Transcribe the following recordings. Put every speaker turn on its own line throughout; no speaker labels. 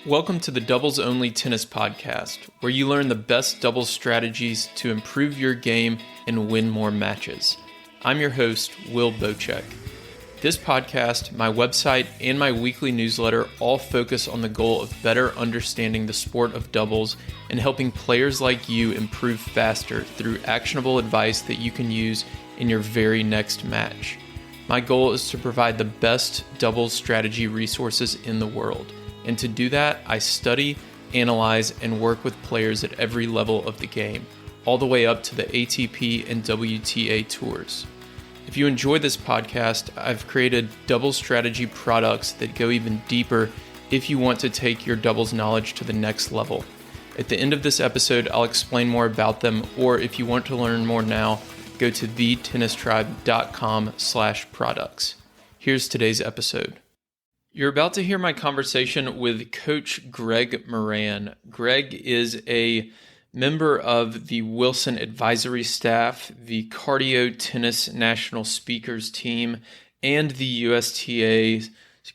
Welcome to the Doubles Only Tennis Podcast, where you learn the best doubles strategies to improve your game and win more matches. I'm your host, Will Bocek. This podcast, my website, and my weekly newsletter all focus on the goal of better understanding the sport of doubles and helping players like you improve faster through actionable advice that you can use in your very next match. My goal is to provide the best doubles strategy resources in the world. And to do that, I study, analyze, and work with players at every level of the game, all the way up to the ATP and WTA tours. If you enjoy this podcast, I've created doubles strategy products that go even deeper if you want to take your doubles knowledge to the next level. At the end of this episode, I'll explain more about them, or if you want to learn more now, go to thetennistribe.com/products. Here's today's episode. You're about to hear my conversation with Coach Greg Moran. Greg is a member of the Wilson Advisory Staff, the Cardio Tennis National Speakers Team, and the USTA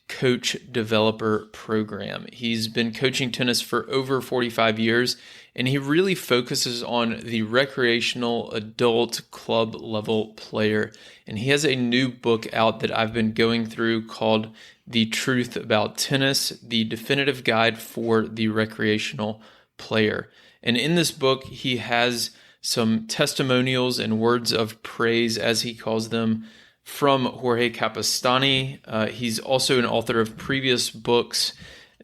Coach Developer Program. He's been coaching tennis for over 45 years, and he really focuses on the recreational adult club level player. And he has a new book out that I've been going through called The Truth About Tennis, the definitive guide for the recreational player. And in this book, he has some testimonials and words of praise, as he calls them, from Jorge Capestany. He's also an author of previous books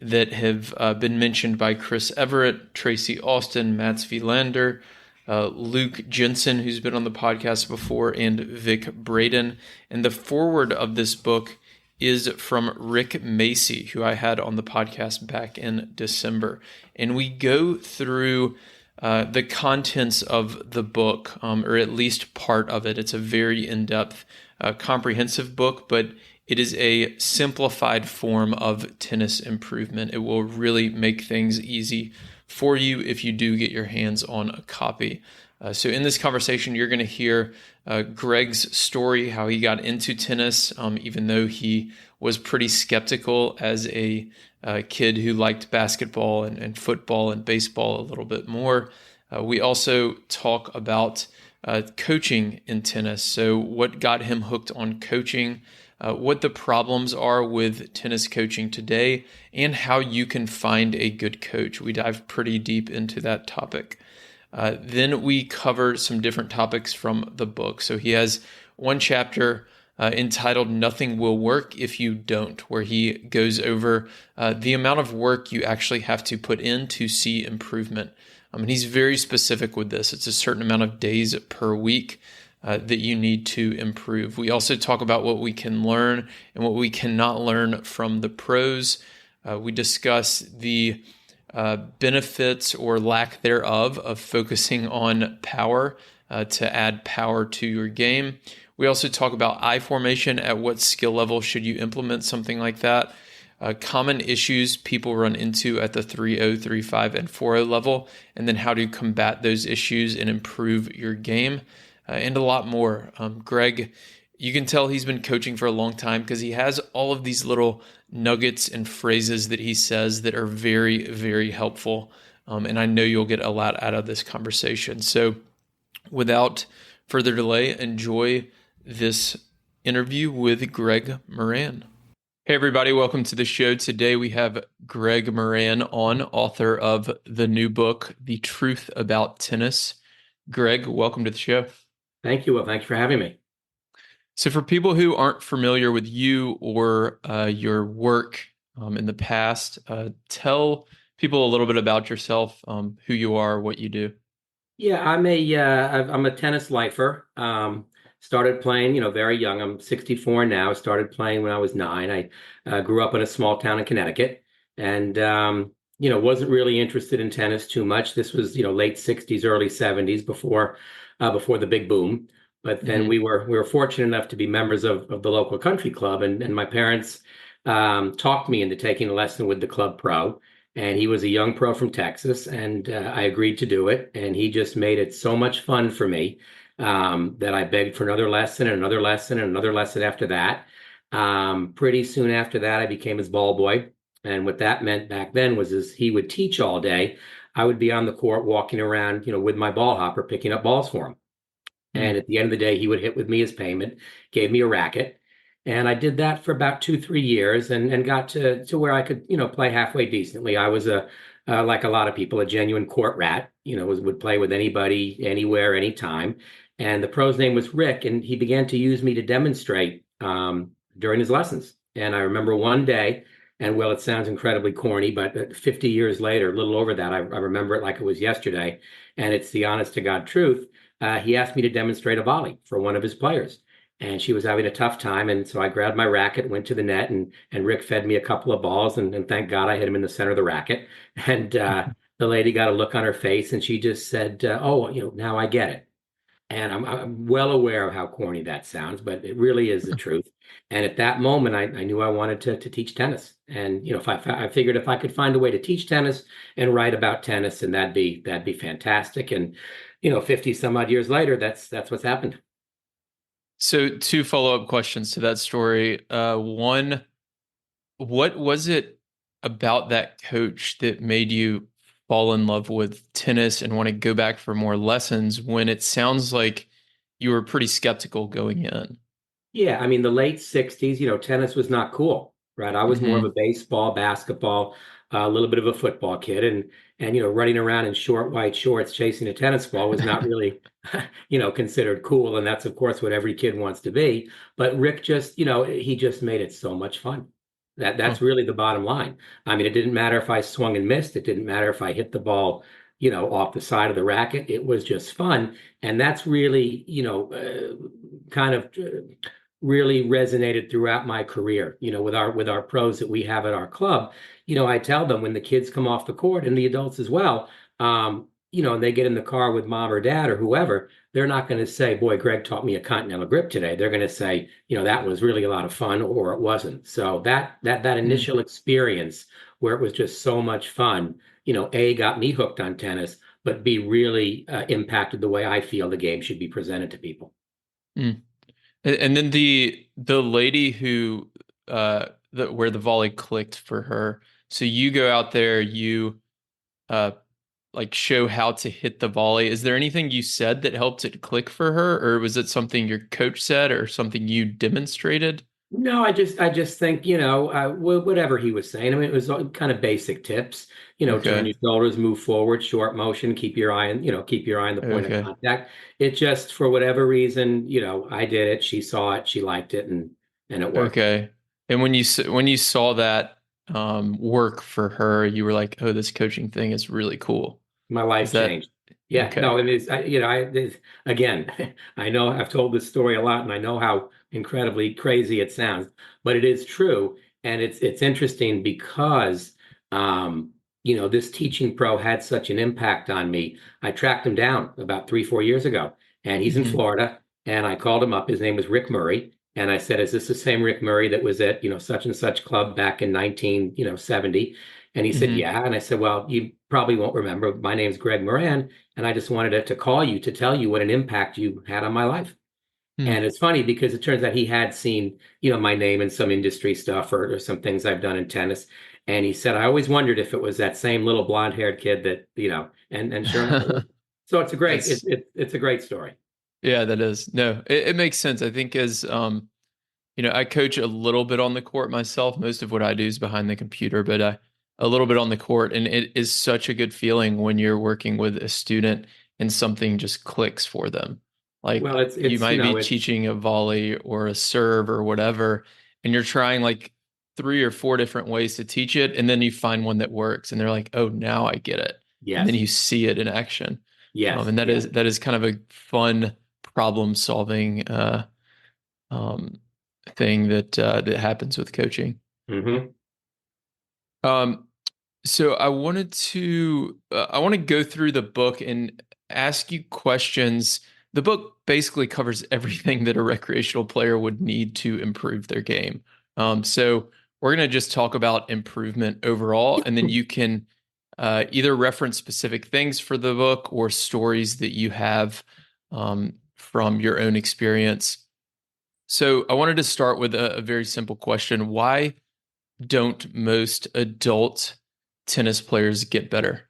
that have been mentioned by Chris Everett, Tracy Austin, Mats Wilander, Luke Jensen, who's been on the podcast before, and Vic Braden. And the foreword of this book is from Rick Macy, who I had on the podcast back in December. And we go through the contents of the book, or at least part of it. It's a very in-depth, comprehensive book, but it is a simplified form of tennis improvement. It will really make things easy for you if you do get your hands on a copy. So in this conversation, you're going to hear Greg's story, how he got into tennis, even though he was pretty skeptical as a kid who liked basketball and football and baseball a little bit more. We also talk about coaching in tennis. So what got him hooked on coaching, what the problems are with tennis coaching today, and how you can find a good coach. We dive pretty deep into that topic. Then we cover some different topics from the book. So he has one chapter entitled Nothing Will Work If You Don't, where he goes over the amount of work you actually have to put in to see improvement. And he's very specific with this. It's a certain amount of days per week that you need to improve. We also talk about what we can learn and what we cannot learn from the pros. We discuss the benefits or lack thereof of focusing on power to add power to your game. We also talk about eye formation. At what skill level should you implement something like that? Common issues people run into at the 3.0, 3.5, and 4.0 level, and then how to combat those issues and improve your game, and a lot more. Greg, you can tell he's been coaching for a long time because he has all of these little nuggets and phrases that he says that are very, very helpful. And I know you'll get a lot out of this conversation. So without further delay, enjoy this interview with Greg Moran. Hey, everybody. Welcome to the show. Today we have Greg Moran on, author of the new book, The Truth About Tennis. Greg, welcome to the show.
Thank you. Well, thank you for having me.
So for people who aren't familiar with you or your work in the past, tell people a little bit about yourself, who you are, what you do.
Yeah, I'm a tennis lifer. Started playing, very young. I'm 64 now. Started playing when I was 9. I grew up in a small town in Connecticut, and wasn't really interested in tennis too much. This was late 60s, early 70s, before the big boom. But then we were fortunate enough to be members of the local country club, and my parents talked me into taking a lesson with the club pro. And he was a young pro from Texas, and I agreed to do it. And he just made it so much fun for me that I begged for another lesson and another lesson and another lesson after that. Pretty soon after that, I became his ball boy. And what that meant back then was is he would teach all day. I would be on the court walking around, with my ball hopper, picking up balls for him. And
Mm,
at the end of the day, he would hit with me as payment, gave me a racket. And I did that for about 2, 3 years and got to where I could, play halfway decently. I was like a lot of people, a genuine court rat, would play with anybody, anywhere, anytime. And the pro's name was Rick, and he began to use me to demonstrate during his lessons. And I remember one day, and well, it sounds incredibly corny, but 50 years later, a little over that, I remember it like it was yesterday. And it's the honest to God truth. He asked me to demonstrate a volley for one of his players. And she was having a tough time. And so I grabbed my racket, went to the net, and Rick fed me a couple of balls. And thank God I hit him in the center of the racket. And the lady got a look on her face and she just said, "Oh, now I get it." And I'm well aware of how corny that sounds, but it really is the truth. And at that moment, I knew I wanted to teach tennis. And if I figured if I could find a way to teach tennis and write about tennis, and that'd be fantastic. And 50 some odd years later, that's what's happened.
So two follow-up questions to that story. One, what was it about that coach that made you fall in love with tennis and want to go back for more lessons when it sounds like you were pretty skeptical going in?
Yeah, I mean, the late 60s, tennis was not cool, right? I was more of a
Hmm.
baseball, basketball, a little bit of a football kid, and running around in short white shorts chasing a tennis ball was not really, considered cool. And that's of course what every kid wants to be. But Rick just, he just made it so much fun. That's
Huh.
really the bottom line. I mean, it didn't matter if I swung and missed, it didn't matter if I hit the ball, off the side of the racket. It was just fun. And that's really, kind of really resonated throughout my career, with our pros that we have at our club. I tell them when the kids come off the court and the adults as well, and they get in the car with mom or dad or whoever, they're not going to say, "Boy, Greg taught me a continental grip today." They're going to say, "That was really a lot of fun," or "It wasn't." So that
Hmm.
initial experience where it was just so much fun, A, got me hooked on tennis, but B, really impacted the way I feel the game should be presented to people.
Hmm. And then the lady who where the volley clicked for her. So you go out there, you uh like show how to hit the volley. Is there anything you said that helped it click for her, or was it something your coach said or something you demonstrated?
No, I just think, whatever he was saying. I mean, it was all kind of basic tips. Turn
Okay.
your shoulders, move forward, short motion, keep your eye on the point of
Okay.
contact. It just, for whatever reason, I did it. She saw it, she liked it, and it worked.
Okay. And when you saw that work for her, you were like, "Oh, this coaching thing is really cool."
My
Is
life
that
changed. Yeah,
okay?
no, it is. Again, I know I've told this story a lot, and I know how incredibly crazy it sounds, but it is true, and it's interesting because, this teaching pro had such an impact on me. I tracked him down about 3, 4 years ago, and he's in
Hmm.
Florida, and I called him up. His name was Rick Murray, and I said, "Is this the same Rick Murray that was at such and such club back in 1970?" And he said,
Hmm.
"Yeah." And I said, "Well, you probably won't remember. My name's Greg Moran, and I just wanted to call you to tell you what an impact you had on my life."
Hmm.
And it's funny because it turns out he had seen, my name in some industry stuff or some things I've done in tennis. And he said, "I always wondered if it was that same little blonde-haired kid that, and sure enough, it was." So it's a great,
That's
it's a great story.
yeah, that is. No, it makes sense. I think as I coach a little bit on the court myself. Most of what I do is behind the computer, but a little bit on the court. And it is such a good feeling when you're working with a student and something just clicks for them.
Well,
Like
it's
you
it's
might be teaching a volley or a serve or whatever, and you're trying like three or four different ways to teach it, and then you find one that works, and they're like, "Oh, now I get it." And then
yes,
you see it in action.
yes,
And that
yes.
is kind of a fun problem solving um, thing that happens with coaching.
Hmm.
Um, so I want to go through the book and ask you questions. The book basically covers everything that a recreational player would need to improve their game. So we're going to just talk about improvement overall, and then you can either reference specific things for the book or stories that you have from your own experience. So I wanted to start with a very simple question. Why don't most adult tennis players get better?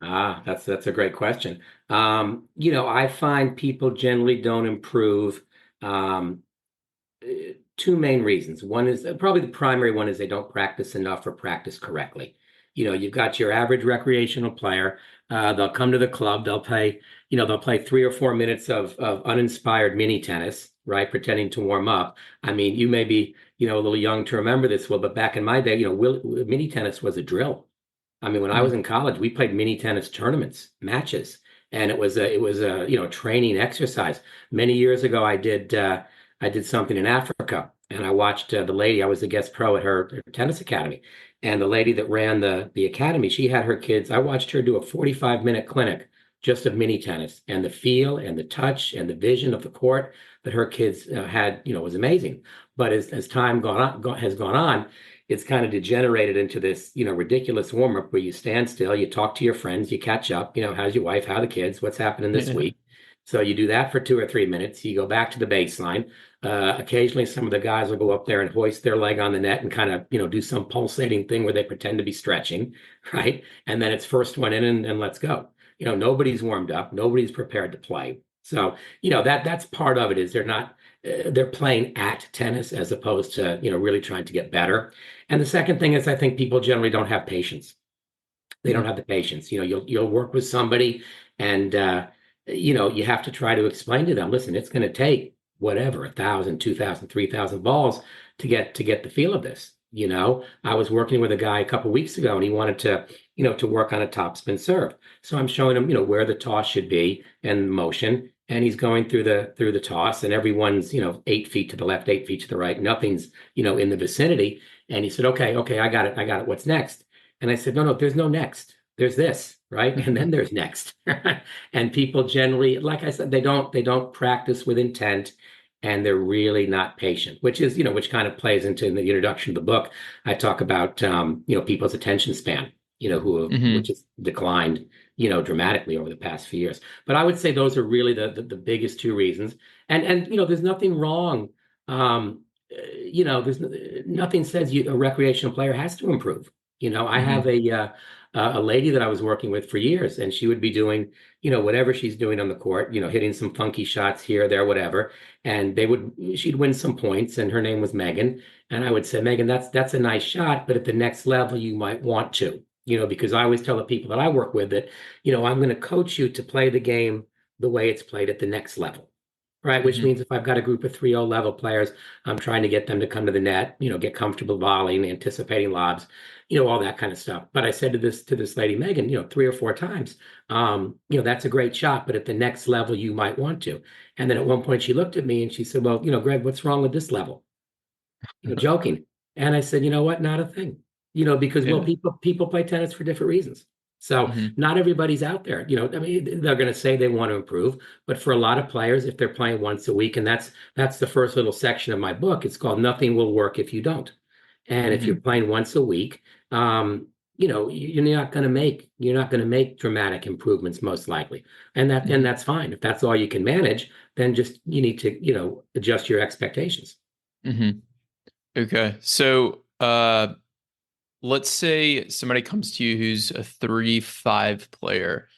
That's a great question. I find people generally don't improve. Um, Two main reasons. One is probably the primary one is they don't practice enough or practice correctly. You've got your average recreational player. They'll come to the club. They'll play 3 or 4 minutes of uninspired mini tennis, right? Pretending to warm up. I mean, you may be, a little young to remember this, Will, but back in my day, mini tennis was a drill. I mean, when I was
Mhm.
in college, we played mini tennis tournaments, matches, and it was a training exercise. Many years ago, I did something in Africa, and I watched the lady. I was a guest pro at her tennis academy, and the lady that ran the academy, she had her kids. I watched her do a 45-minute clinic just of mini tennis, and the feel and the touch and the vision of the court that her kids had, was amazing. But as time has gone on, it's kind of degenerated into this, ridiculous warm up where you stand still, you talk to your friends, you catch up, how's your wife, how are the kids, what's happening this
Yeah.
week. So you do that for 2 or 3 minutes, you go back to the baseline. Occasionally, some of the guys will go up there and hoist their leg on the net and kind of, do some pulsating thing where they pretend to be stretching, right? And then it's first one in and let's go. Nobody's warmed up, nobody's prepared to play. So, that's part of it is they're playing at tennis as opposed to, really trying to get better. And the second thing is I think people generally don't have patience. They don't
Mhm.
have the patience. You'll work with somebody and you have to try to explain to them, listen, it's going to take whatever, 1,000, 2,000, 3,000 balls to get the feel of this. I was working with a guy a couple weeks ago and he wanted to work on a topspin serve. So I'm showing him, where the toss should be and motion. And he's going through the toss, and everyone's, 8 feet to the left, 8 feet to the right. Nothing's, in the vicinity. And he said, okay, I got it. What's next? And I said, no, there's no next. There's this, right? And then
Mhm.
there's next. And people generally, like I said, they don't practice with intent and they're really not patient, which kind of plays into in the introduction of the book. I talk about people's attention span, which
Mhm.
has declined, dramatically over the past few years. But I would say those are really the biggest two reasons. And there's nothing wrong. There's nothing says a recreational player has to improve. I have
Mhm.
a lady that I was working with for years, and she would be doing, whatever she's doing on the court, hitting some funky shots here, there, whatever. And she'd win some points, and her name was Megan. And I would say, Megan, that's a nice shot, but at the next level, you might want to, because I always tell the people that I work with that, I'm going to coach you to play the game the way it's played at the next level. Right, which
Mhm.
means if I've got a group of 3-0 level players, I'm trying to get them to come to the net, get comfortable volleying, anticipating lobs, all that kind of stuff. But I said to this lady, Megan, 3 or 4 times, that's a great shot, but at the next level, you might want to. And then at one point, she looked at me and she said, well, Greg, what's wrong with this level? Joking. And I said, you know what? Not a thing. Because well,
Yeah.
people play tennis for different reasons. So
Mhm.
not everybody's out there. I mean, they're going to say they want to improve, but for a lot of players, if they're playing once a week, and that's the first little section of my book, it's called Nothing Will Work If You Don't. And if you're
Mhm.
playing once a week, you're not going to make dramatic improvements most likely. And
Mhm.
that's fine. If that's all you can manage, then just you need to, adjust your expectations.
Mhm. Okay. So, let's say somebody comes to you who's a 3-5 player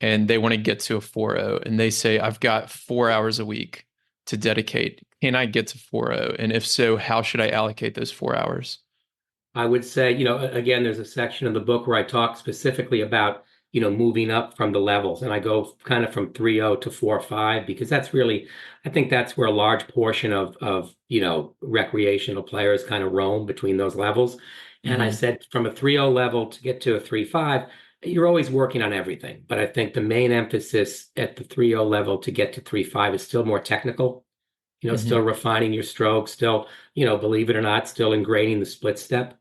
and they want to get to a 4-0 and they say, I've got 4 hours a week to dedicate. Can I get to 4-0? And if so, how should I allocate those 4 hours?
I would say, again, there's a section of the book where I talk specifically about, moving up from the levels. And I go kind of from 3-0 to 4-5 because I think that's where a large portion of recreational players kind of roam between those levels. And I
Hmm.
said from a 3-0 level to get to a 3-5, you're always working on everything. But I think the main emphasis at the 3-0 level to get to 3-5 is still more technical, still
Hmm.
refining your stroke, still, believe it or not, still ingraining the split step,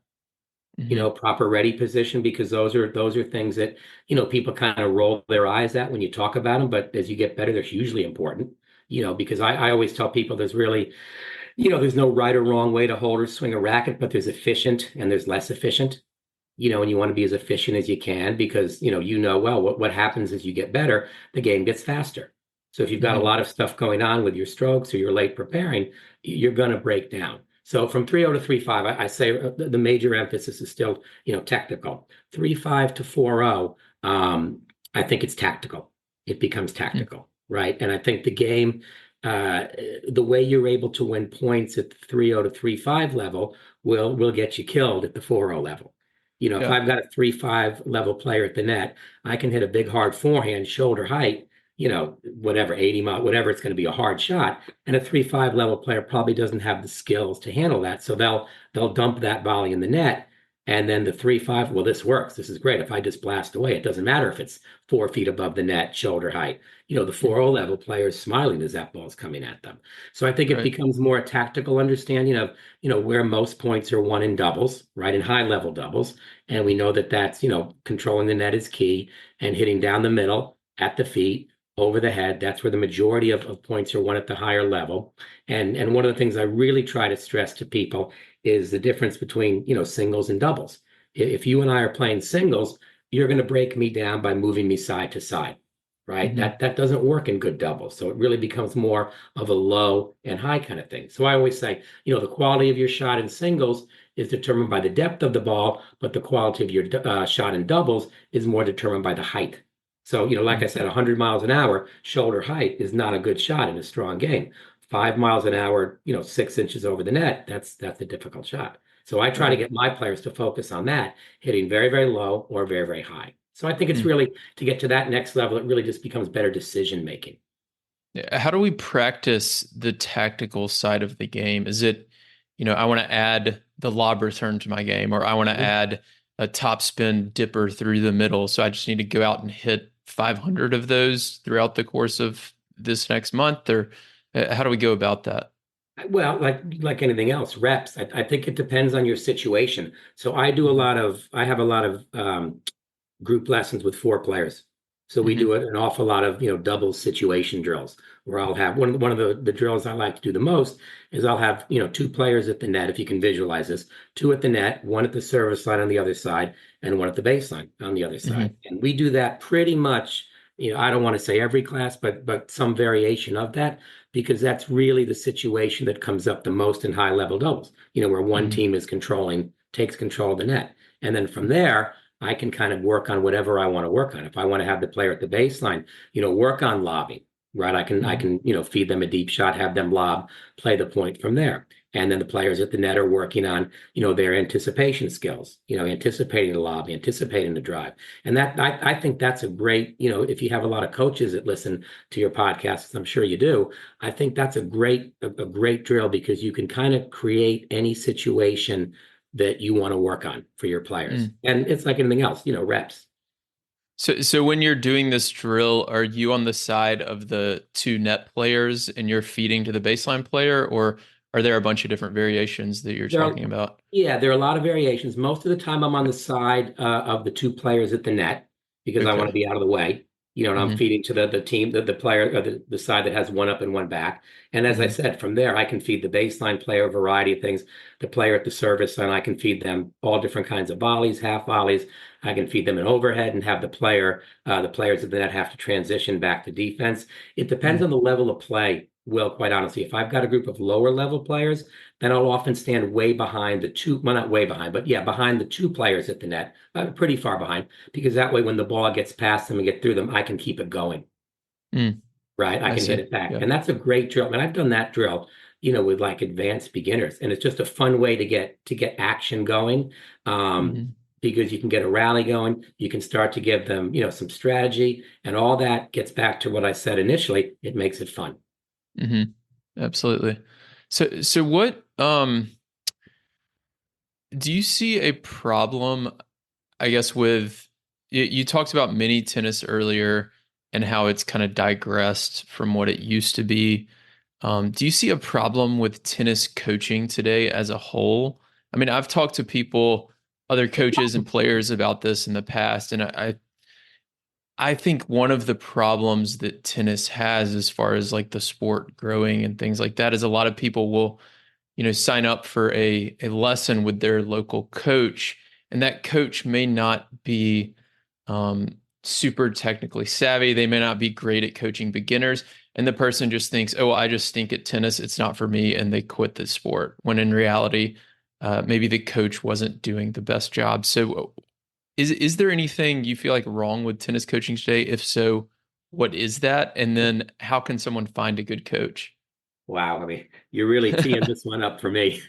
Hmm.
proper ready position, because those are things that, people kind of roll their eyes at when you talk about them. But as you get better, they're hugely important, because I always tell people there's really, there's no right or wrong way to hold or swing a racket, but there's efficient and there's less efficient, and you want to be as efficient as you can because, well, what happens as you get better, the game gets faster. So if you've got a
Hmm.
lot of stuff going on with your strokes or you're late preparing, you're going to break down. So from 3.0 to 3.5, I say the major emphasis is still, technical. 3.5 to 4.0, I think it's tactical. It becomes
Mm,
tactical, right? And I think the game, uh, the way you're able to win points at the 3.0 to 3.5 level will get you killed at the 4.0 level. If
yeah.
I've got a 3.5 level player at the net, I can hit a big hard forehand, shoulder height, whatever, 80 mile, whatever, it's going to be a hard shot. And a 3.5 level player probably doesn't have the skills to handle that. So they'll dump that volley in the net. And then the 3.5, well, this works. This is great. If I just blast away, it doesn't matter if it's 4 feet above the net, shoulder height. The
Mm,
4.0 level player is smiling as that ball's coming at them. So I think it
right.
becomes more a tactical understanding of, where most points are won in doubles, right? In high level doubles. And we know that that's, controlling the net is key and hitting down the middle at the feet over the head. That's where the majority of points are won at the higher level. And one of the things I really try to stress to people is the difference between, singles and doubles. If you and I are playing singles, you're going to break me down by moving me side to side, right?
Hmm.
That doesn't work in good doubles. So it really becomes more of a low and high kind of thing. So I always say, the quality of your shot in singles is determined by the depth of the ball, but the quality of your shot in doubles is more determined by the height. So, like I
Mm,
said, 100 miles an hour shoulder height is not a good shot in a strong game. 5 miles an hour, 6 inches over the net, that's a difficult shot. So I try to
right.
get my players to focus on that, hitting very, very low or very, very high. So I think it's
Mm.
really to get to that next level, it really just becomes better decision making.
Yeah, how do we practice the tactical side of the game? Is it, I want to add the lob return to my game, or I want to
Mhm.
add a top spin dipper through the middle. So I just need to go out and hit 500 of those throughout the course of this next month, or how do we go about that?
Well, like anything else, reps. I think it depends on your situation. So
Hmm.
I have a lot of group lessons with 4 players. So we do
Hmm.
an awful lot of, double situation drills where I'll have one of the drills I like to do the most is I'll have, 2 players at the net, if you can visualize this, 2 at the net, one at the service line on the other side, and one at the baseline on the other side.
Hmm.
And we do that pretty much, I don't want to say every class, but some variation of that, because that's really the situation that comes up the most in high level doubles, where one
Hmm.
team is takes control of the net. And then from there, I can kind of work on whatever I want to work on. If I want to have the player at the baseline, work on lobbing, right? I
Hmm.
can, feed them a deep shot, have them lob, play the point from there. And then the players at the net are working on, their anticipation skills, anticipating the lob, anticipating the drive. And that I think that's a great, if you have a lot of coaches that listen to your podcasts, I'm sure you do. I think that's a great drill because you can kind of create any situation that you want to work on for your players.
Hmm.
And it's like anything else, reps.
So when you're doing this drill, are you on the side of the two net players and you're feeding to the baseline player, or are there a bunch of different variations that you're
There are,
talking about?
yeah, there are a lot of variations. Most of the time, I'm on the side of the 2 players at the net because I want to
Okay.
be out of the way. And I'm
Hmm.
feeding to the team, the player, or the side that has one up and one back. And as I
Hmm.
said, from there, I can feed the baseline player a variety of things. The player at the service, and I can feed them all different kinds of volleys, half volleys. I can feed them an overhead and have the players at the net have to transition back to defense. It depends on the level of play. Will, quite honestly, if I've got a group of lower level players, then I'll often stand way behind the two, well, not way behind, but yeah, behind the 2 players at the net, pretty far behind, because that way when the ball gets past them and get through them, I can keep it going,
Mm,
right? I
I
can hit
see.
it back.
Yeah.
And that's a great drill. And I've done that drill, with like advanced beginners. And it's just a fun way to get action going.
Hmm.
Because you can get a rally going, you can start to give them, some strategy, and all that gets back to what I said initially. It makes it fun.
Hmm. Absolutely. So what do you see a problem, I guess, with you talked about mini tennis earlier and how it's kind of digressed from what it used to be. Do you see a problem with tennis coaching today as a whole? I mean, I've talked to people, other coaches and players about this in the past, and I think one of the problems that tennis has as far as like the sport growing and things like that is a lot of people will, sign up for a lesson with their local coach, and that coach may not be um, super technically savvy. They may not be great at coaching beginners. And the person just thinks, oh, I just stink at tennis. It's not for me. And they quit the sport. When in reality, maybe the coach wasn't doing the best job. So is there anything you feel like wrong with tennis coaching today? If so, what is that? And then how can someone find a good coach?
Wow, I mean, you're really teeing this one up for me.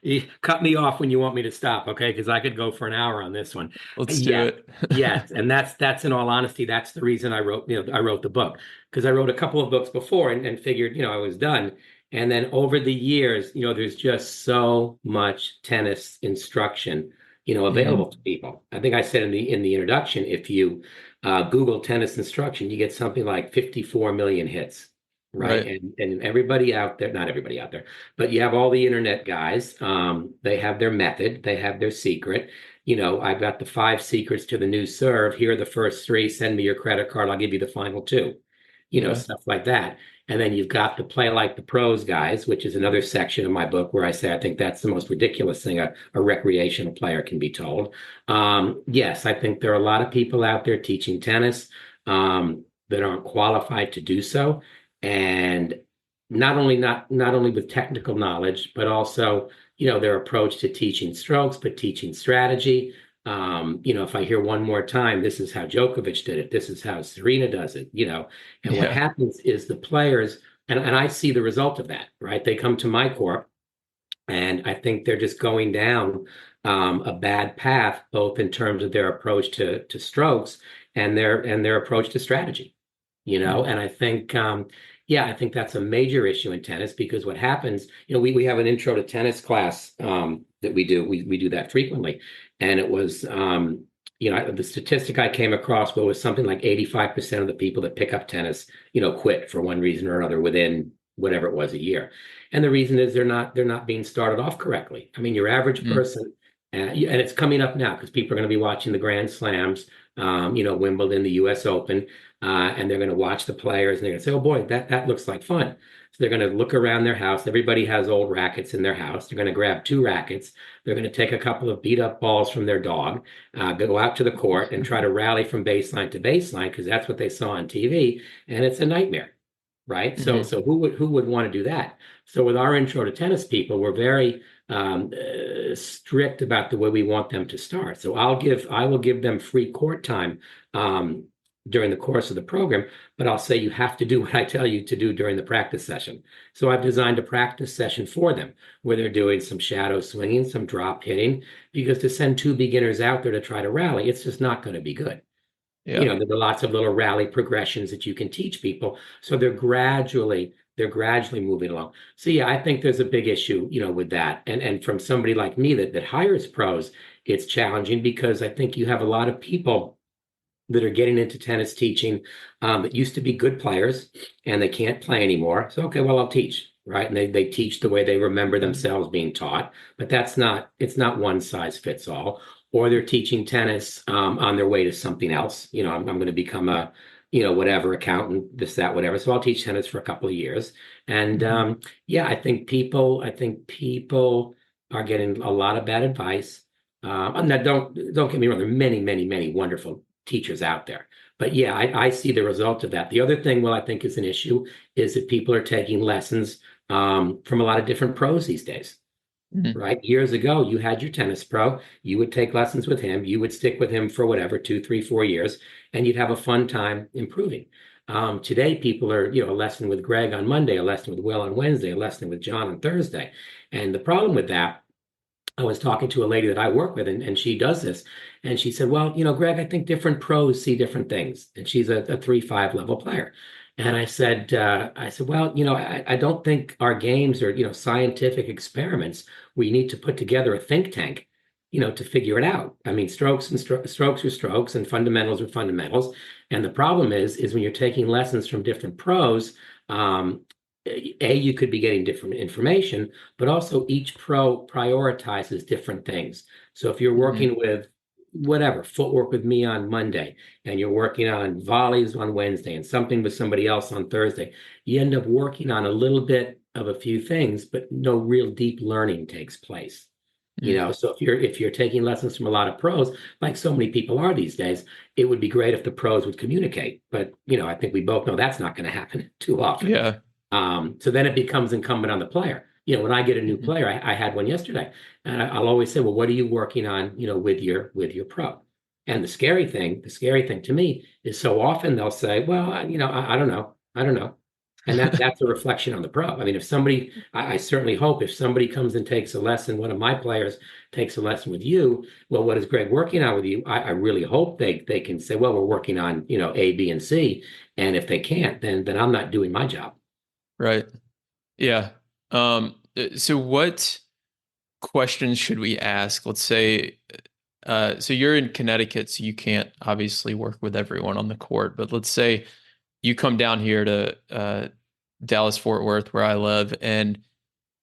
You cut me off when you want me to stop, okay? Because I could go for an hour on this one.
Let's do
Yeah,
it.
yes, and that's in all honesty, that's the reason I wrote the book because I wrote a couple of books before and figured, I was done. And then over the years, there's just so much tennis instruction,
Hmm.
available to people. I think I said in the introduction, if you Google tennis instruction, you get something like 54 million hits. Right.
Right.
And everybody out there, not everybody out there, but you have all the internet guys. They have their method, they have their secret. I've got the 5 secrets to the new serve. Here are the first 3. Send me your credit card. I'll give you the final 2.
Yeah.
Stuff like that. And then you've got the play like the pros guys, which is another section of my book where I say I think that's the most ridiculous thing a recreational player can be told. Yes, I think there are a lot of people out there teaching tennis that aren't qualified to do so and not only with technical knowledge, but also their approach to teaching strokes, but teaching strategy. If I hear one more time, this is how Djokovic did it, this is how Serena does it. And what
Yeah.
happens is the players, and I see the result of that, right? They come to my court, and I think they're just going down a bad path, both in terms of their approach to strokes and their approach to strategy.
Mm.
And I think yeah, I think that's a major issue in tennis because what happens, we have an intro to tennis class that we do. We do that frequently. And it was the statistic I came across was something like 85% of the people that pick up tennis, quit for one reason or another within whatever it was a year. And the reason is they're not being started off correctly. I mean, your average
Mm.
person, and it's coming up now because people are going to be watching the Grand Slams, Wimbledon, the U.S. Open, and they're going to watch the players and they're going to say, "Oh boy, that looks like fun." So they're going to look around their house. Everybody has old rackets in their house. They're going to grab 2 rackets. They're going to take a couple of beat up balls from their dog, go out to the court and try to rally from baseline to baseline because that's what they saw on TV, and it's a nightmare, right? So
Hmm.
so who would want to do that? So with our intro to tennis people, we're very strict about the way we want them to start. So I will give them free court time um, during the course of the program, but I'll say you have to do what I tell you to do during the practice session. So I've designed a practice session for them where they're doing some shadow swinging, some drop hitting, because to send 2 beginners out there to try to rally, it's just not going to be good.
Yeah.
There are lots of little rally progressions that you can teach people. So they're gradually moving along. So yeah, I think there's a big issue, with that. And from somebody like me that hires pros, it's challenging because I think you have a lot of people that are getting into tennis teaching that used to be good players and they can't play anymore. So okay, well, I'll teach, right? And they teach the way they remember
Mhm.
themselves being taught, but it's not one size fits all. Or they're teaching tennis on their way to something else. I'm going to become a whatever accountant, this, that, whatever. So I'll teach tennis for a couple of years. And
Mhm.
yeah, I think people are getting a lot of bad advice. Now, don't get me wrong. There are many, many, many wonderful teachers out there. But yeah, I see the result of that. The other thing, well, I think is an issue is that people are taking lessons from a lot of different pros these days,
Mhm.
right? Years ago, you had your tennis pro, you would take lessons with him, you would stick with him for whatever, 2, 3, 4 years, and you'd have a fun time improving. Today, people are, a lesson with Greg on Monday, a lesson with Will on Wednesday, a lesson with John on Thursday. And the problem with that, I was talking to a lady that I work with, and she does this. And she said, well, Greg, I think different pros see different things. And she's a 3-5 level player. And I said, well, I don't think our games are, scientific experiments. We need to put together a think tank, to figure it out. I mean, strokes are strokes and fundamentals are fundamentals. And the problem is when you're taking lessons from different pros, you could be getting different information, but also each pro prioritizes different things. So if you're
Mhm.
working with whatever, footwork with me on Monday, and you're working on volleys on Wednesday and something with somebody else on Thursday, you end up working on a little bit of a few things, but no real deep learning takes place.
Mm.
So if you're taking lessons from a lot of pros, like so many people are these days, it would be great if the pros would communicate. But I think we both know that's not going to happen too often.
Yeah.
So then it becomes incumbent on the player. When I get a new
Hmm.
player, I had one yesterday, and I'll always say, well, what are you working on, with your pro? And the scary thing to me is so often they'll say, well, I don't know, I don't know, and that's a reflection on the pro. I mean, if somebody, I certainly hope if somebody comes and takes a lesson, one of my players takes a lesson with you, well, what is Greg working on with you? I really hope they can say, well, we're working on, A, B, and C, and if they can't, then I'm not doing my job.
Right. Yeah. So what questions should we ask? Let's say, so you're in Connecticut, so you can't obviously work with everyone on the court, but let's say you come down here to Dallas Fort Worth, where I live, and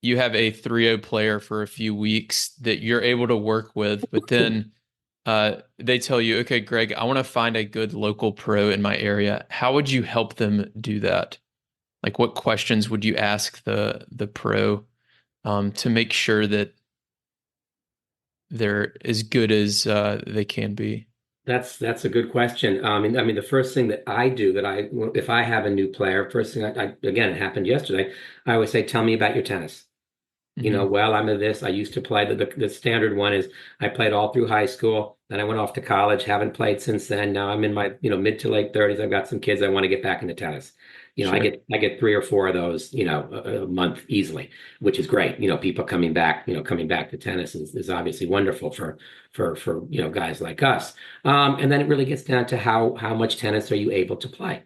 you have a 3-0 player for a few weeks that you're able to work with, but then they tell you, okay, Greg, I want to find a good local pro in my area. How would you help them do that? Like, what questions would you ask the pro to make sure that they're as good as they can be?
That's a good question. I mean, the first thing that I do if I have a new player, first thing again, it happened yesterday. I always say, tell me about your tennis.
Hmm.
Well, I'm in this. I used to play the standard one is I played all through high school. Then I went off to college, haven't played since then. Now I'm in my, mid to late 30s. I've got some kids. I want to get back into tennis. I
Sure.
get three or four of those, a month easily, which is great. People coming back to tennis is obviously wonderful for guys like us. And then it really gets down to how much tennis are you able to play?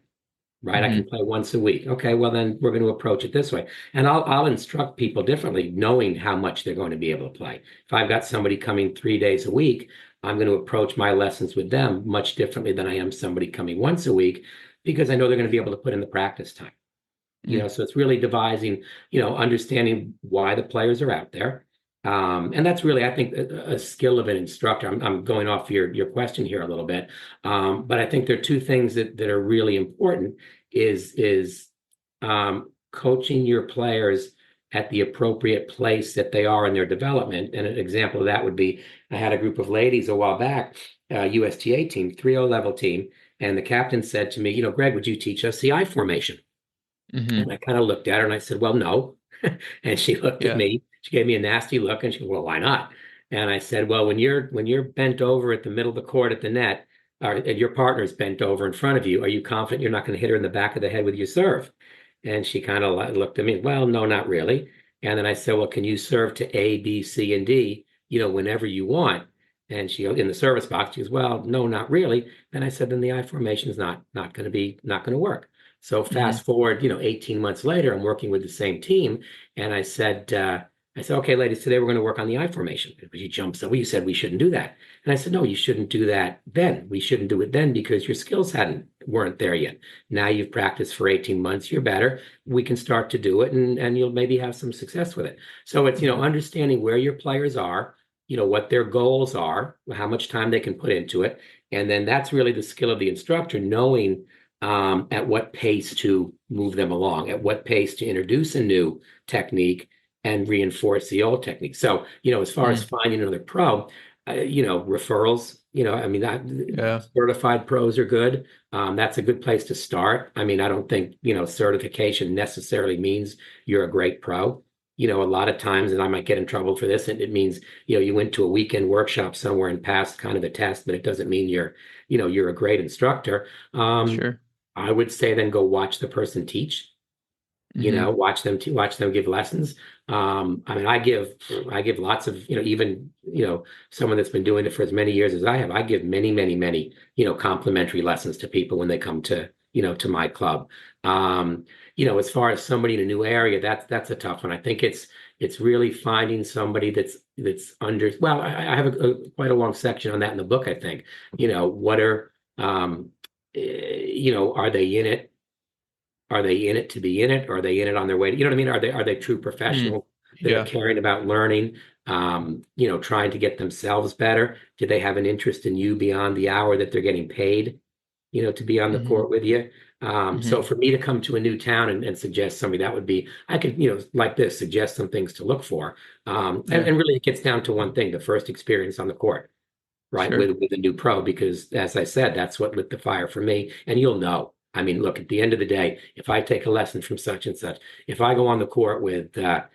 Right? I can
Hmm.
play once a week. Okay, well then we're going to approach it this way. And I'll instruct people differently, knowing how much they're going to be able to play. If I've got somebody coming 3 days a week, I'm going to approach my lessons with them much differently than I am somebody coming once a week, because I know they're going to be able to put in the practice time. So it's really devising, understanding why the players are out there. And that's really, I think, a skill of an instructor. I'm going off your question here a little bit. But I think there are two things that are really important is coaching your players at the appropriate place that they are in their development. And an example of that would be, I had a group of ladies a while back, USTA team, 3-0 level team, and the captain said to me, Greg, would you teach us the I formation? And
Hmm.
I kind of looked at her and I said, well, no. And she looked at
Yeah.
me. She gave me a nasty look and she said, well, why not? And I said, well, when you're bent over at the middle of the court at the net, or and your partner's bent over in front of you, are you confident you're not going to hit her in the back of the head with your serve? And she kind of looked at me, well, no, not really. And then I said, well, can you serve to A, B, C, and D, whenever you want? And she, in the service box, she goes, well, no, not really. Then I said, then the I formation is not going to work. So
Hmm.
fast forward, 18 months later, I'm working with the same team, and I said, okay, ladies, today we're going to work on the I formation. She jumps up. Well, you said we shouldn't do that, and I said, no, you shouldn't do that then. We shouldn't do it then because your skills weren't there yet. Now you've practiced for 18 months. You're better. We can start to do it, and you'll maybe have some success with it. So it's
Hmm.
understanding where your players are, what their goals are, how much time they can put into it, and then that's really the skill of the instructor, knowing at what pace to move them along, at what pace to introduce a new technique and reinforce the old technique. So, as far as
Hmm.
finding another pro, referrals, I mean,
Yeah.
certified pros are good. That's a good place to start. I mean, I don't think, certification necessarily means you're a great pro. A lot of times, and I might get in trouble for this, and it means, you went to a weekend workshop somewhere and passed kind of a test, but it doesn't mean you're a great instructor. Um,
Sure.
I would say then go watch the person teach,
Hmm.
watch them give lessons. I mean, I give lots of, even, someone that's been doing it for as many years as I have, I give many, many, many, complimentary lessons to people when they come to my club. Um, as far as somebody in a new area, that's a tough one. I think it's really finding somebody that's under, well, I have quite a long section on that in the book, I think. What are, are they in it? Are they in it to be in it? Or are they in it on their way? You know what I mean? Are they true
Mm.
professionals that are
Yeah.
caring about learning, trying to get themselves better? Do they have an interest in you beyond the hour that they're getting paid, to be on the
Hmm.
court with you? So
Hmm.
for me to come to a new town and suggest somebody, that would be, I could, like this, suggest some things to look for.
Yeah,
And really it gets down to one thing, the first experience on the court, right,
sure.
with a new pro, because as I said, that's what lit the fire for me. And you'll know. I mean, look, at the end of the day, if I take a lesson from such and such, if I go on the court with whoever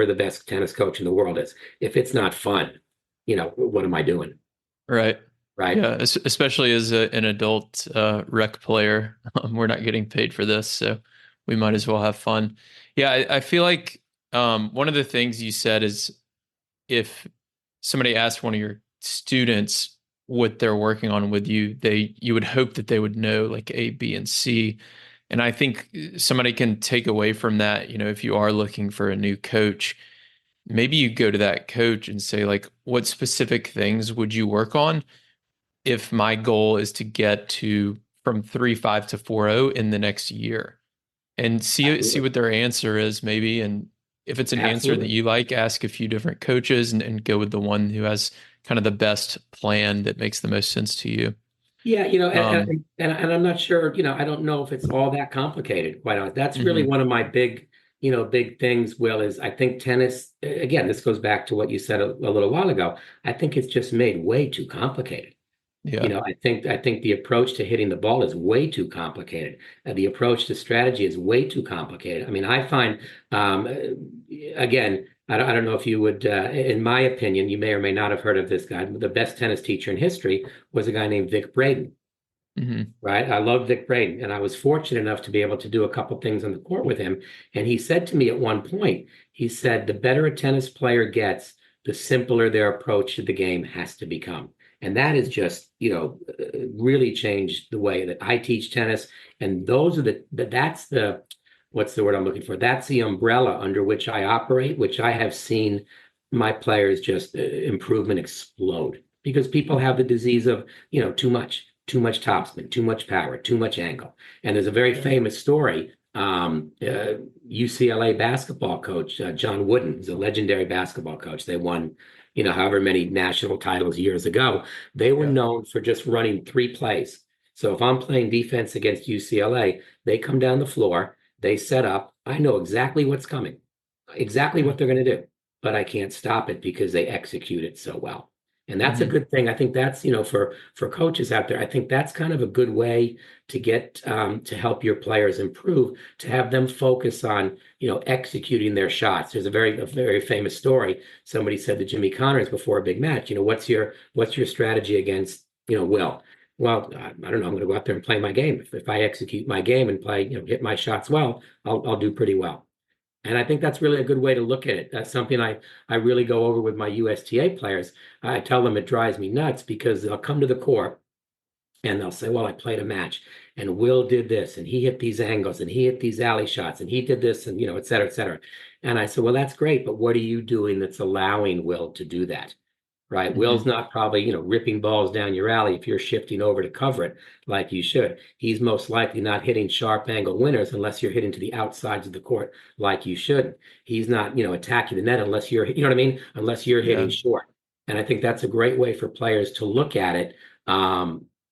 the best tennis coach in the world is, if it's not fun, what am I doing?
Right.
Right?
Yeah, especially as an adult rec player, we're not getting paid for this, so we might as well have fun. Yeah, I feel like one of the things you said is if somebody asked one of your students what they're working on with you, you would hope that they would know like A, B, and C. And I think somebody can take away from that, if you are looking for a new coach, maybe you go to that coach and say, like, what specific things would you work on if my goal is to get to from 3.5 to 4.0 in the next year? And see
Absolutely.
what their answer is, maybe. And if it's an answer that
Absolutely.
you like, ask a few different coaches and go with the one who has kind of the best plan that makes the most sense to you.
Yeah,
Um,
and I'm not sure, I don't know if it's all that complicated, quite honest. That's really
mhm.
one of my big things, Will, is I think tennis, again, this goes back to what you said a little while ago. I think it's just made way too complicated.
Yeah.
I think the approach to hitting the ball is way too complicated. The approach to strategy is way too complicated. I mean, I find, again, I don't know if you would, in my opinion, you may or may not have heard of this guy. The best tennis teacher in history was a guy named Vic Braden,
Hmm.
right? I love Vic Braden, and I was fortunate enough to be able to do a couple things on the court with him. And he said to me at one point, he said, the better a tennis player gets, the simpler their approach to the game has to become. And that has just, really changed the way that I teach tennis. And those are that's the, what's the word I'm looking for? That's the umbrella under which I operate, which I have seen my players just improvement explode because people have the disease of, too much topspin, too much power, too much angle. And there's a very
Yeah.
famous story. UCLA basketball coach John Wooden is a legendary basketball coach. They won, however many national titles years ago. They were
Yeah.
known for just running three plays. So if I'm playing defense against UCLA, they come down the floor, they set up. I know exactly what's coming, exactly
Yeah.
what they're going to do, but I can't stop it because they execute it so well. And that's a
Hmm.
good thing. I think that's, for coaches out there, I think that's kind of a good way to get to help your players improve, to have them focus on, executing their shots. There's a very famous story. Somebody said to Jimmy Connors before a big match, what's your strategy against, Will? Well, I don't know. I'm going to go out there and play my game. If I execute my game and play, hit my shots well, I'll do pretty well. And I think that's really a good way to look at it. That's something I really go over with my USTA players. I tell them it drives me nuts because they'll come to the court and they'll say, well, I played a match and Will did this and he hit these angles and he hit these alley shots and he did this and, et cetera, et cetera. And I said, well, that's great, but what are you doing that's allowing Will to do that? Right. Will's
Hmm.
not probably, ripping balls down your alley if you're shifting over to cover it like you should. He's most likely not hitting sharp angle winners unless you're hitting to the outsides of the court like you should. He's not, attacking the net unless you're, you know what I mean? Unless you're hitting
Yeah.
short. And I think that's a great way for players to look at it.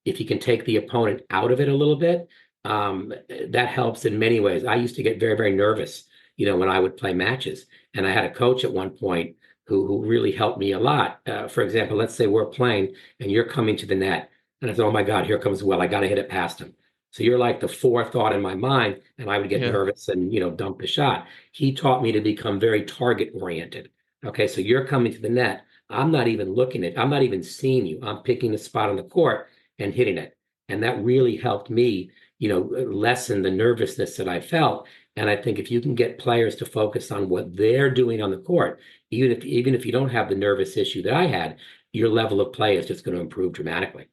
If you can take the opponent out of it a little bit, that helps in many ways. I used to get very, very nervous, when I would play matches. And I had a coach at one point who really helped me a lot. For example, let's say we're playing and you're coming to the net, and I said, "Oh my God, here comes Will. I got to hit it past him." So you're like the forethought in my mind, and I would get
Yeah.
nervous and dump the shot. He taught me to become very target oriented. Okay, so you're coming to the net. I'm not even seeing you. I'm picking a spot on the court and hitting it. And that really helped me, lessen the nervousness that I felt. And I think if you can get players to focus on what they're doing on the court, even if you don't have the nervous issue that I had, your level of play is just going to improve dramatically.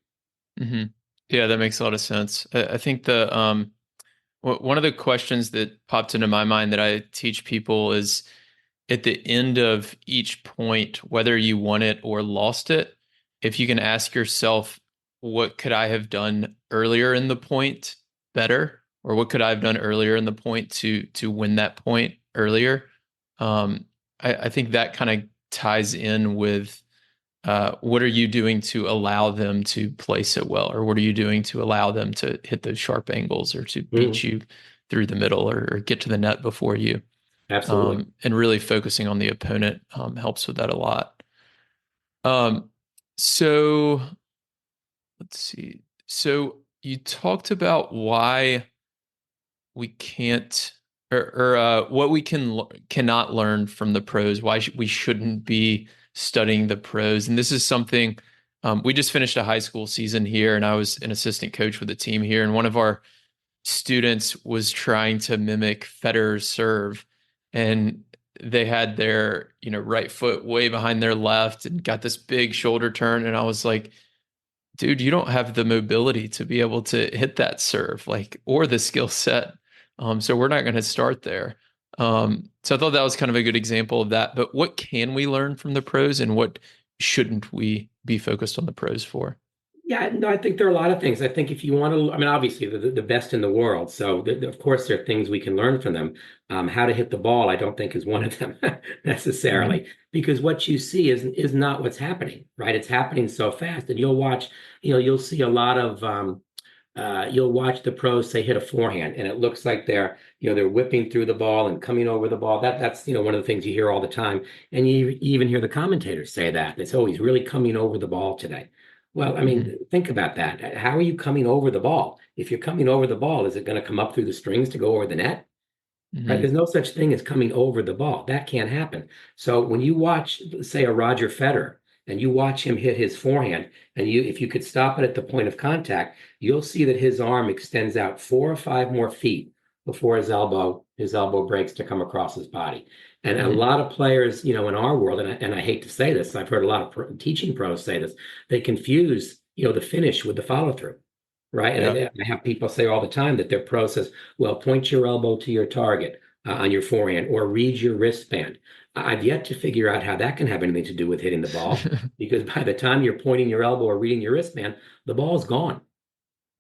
Hmm. Yeah, that makes a lot of sense. I think one of the questions that popped into my mind that I teach people is at the end of each point, whether you won it or lost it, if you can ask yourself, what could I have done earlier in the point better? Or what could I have done earlier in the point to win that point earlier? I think that kind of ties in with what are you doing to allow them to play so well, or what are you doing to allow them to hit those sharp angles, or to beat
Mhm.
you through the middle, or get to the net before you?
Absolutely.
And really focusing on the opponent helps with that a lot. Um, so let's see. So you talked about why we can't, or what we cannot learn from the pros, why we shouldn't be studying the pros. And this is something, we just finished a high school season here, and I was an assistant coach with the team here. And one of our students was trying to mimic Federer's serve, and they had their, right foot way behind their left and got this big shoulder turn. And I was like, dude, you don't have the mobility to be able to hit that serve, like, or the skill set. So we're not going to start there. So I thought that was kind of a good example of that. But what can we learn from the pros, and what shouldn't we be focused on the pros for?
Yeah, no, I think there are a lot of things. I think if you want to, I mean, obviously the best in the world. So of course there are things we can learn from them. How to hit the ball, I don't think is one of them
Hmm.
necessarily, because what you see is not what's happening, right? It's happening so fast, and you'll watch, you'll see a lot of, you'll watch the pros say hit a forehand, and it looks like they're whipping through the ball and coming over the ball. That's one of the things you hear all the time, and you even hear the commentators say that. It's, oh, he's really coming over the ball today. Well, I
Hmm.
mean, think about that. How are you coming over the ball? If you're coming over the ball, is it going to come up through the strings to go over the net? Right?
Hmm.
There's no such thing as coming over the ball. That can't happen. So when you watch, say, a Roger Federer, and you watch him hit his forehand, and if you could stop it at the point of contact, you'll see that his arm extends out 4 or 5 more feet before his elbow breaks to come across his body. And a
Hmm.
lot of players, in our world, and I hate to say this, I've heard a lot of teaching pros say this, they confuse, the finish with the follow through. Right. And
Yeah.
I have people say all the time that their pro says, well, point your elbow to your target on your forehand, or read your wristband. I've yet to figure out how that can have anything to do with hitting the ball, because by the time you're pointing your elbow or reading your wristband, the ball's gone.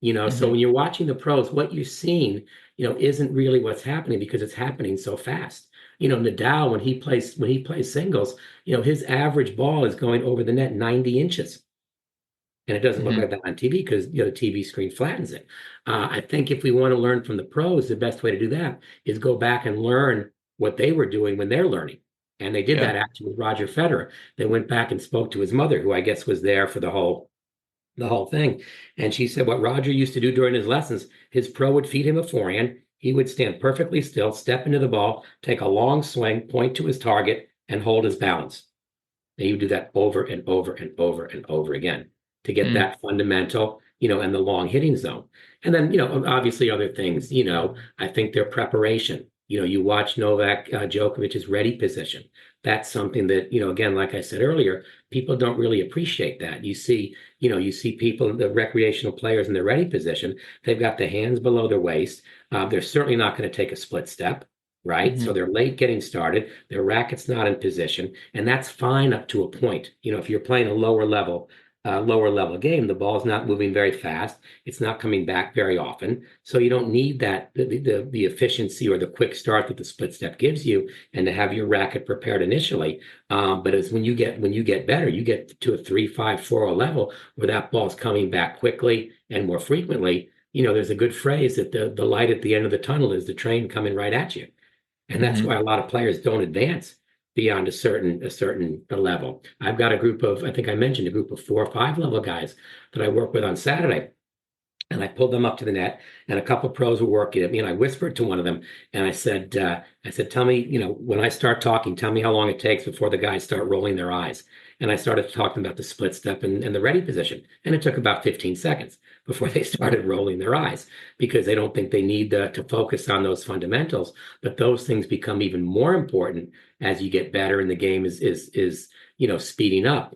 So
Hmm.
when you're watching the pros, what you're seeing, isn't really what's happening, because it's happening so fast. Nadal, when he plays singles, his average ball is going over the net 90 inches. And it doesn't look
Hmm.
like that on TV, because the TV screen flattens it. I think if we want to learn from the pros, the best way to do that is go back and learn what they were doing when they're learning. And they did
Yeah.
that actually with Roger Federer. They went back and spoke to his mother, who I guess was there for the whole thing. And she said what Roger used to do during his lessons, his pro would feed him a forehand. He would stand perfectly still, step into the ball, take a long swing, point to his target, and hold his balance. And you do that over and over and over and over again to get
Mm.
that fundamental, and the long hitting zone. And then, obviously other things, I think their preparation. You watch Novak Djokovic's ready position. That's something that, again, like I said earlier, people don't really appreciate that. You see people, the recreational players in the ready position, they've got the hands below their waist. They're certainly not going to take a split step, right? So
Hmm.
they're late getting started. Their racket's not in position, and that's fine up to a point. If you're playing a lower level game, the ball's not moving very fast. It's not coming back very often, so you don't need that the efficiency or the quick start that the split step gives you, and to have your racket prepared initially. But as when you get better, you get to a 3-5-4 level where that ball's coming back quickly and more frequently. There's a good phrase that the light at the end of the tunnel is the train coming right at you. And that's
Hmm.
why a lot of players don't advance beyond a certain level. I've got a group of, I think I mentioned, a group of 4 or 5 level guys that I work with on Saturday. And I pulled them up to the net, and a couple of pros were working at me. And I whispered to one of them, and I said, tell me, when I start talking, tell me how long it takes before the guys start rolling their eyes. And I started talking about the split step and the ready position. And it took about 15 seconds before they started rolling their eyes, because they don't think they need to focus on those fundamentals. But those things become even more important as you get better and the game is speeding up.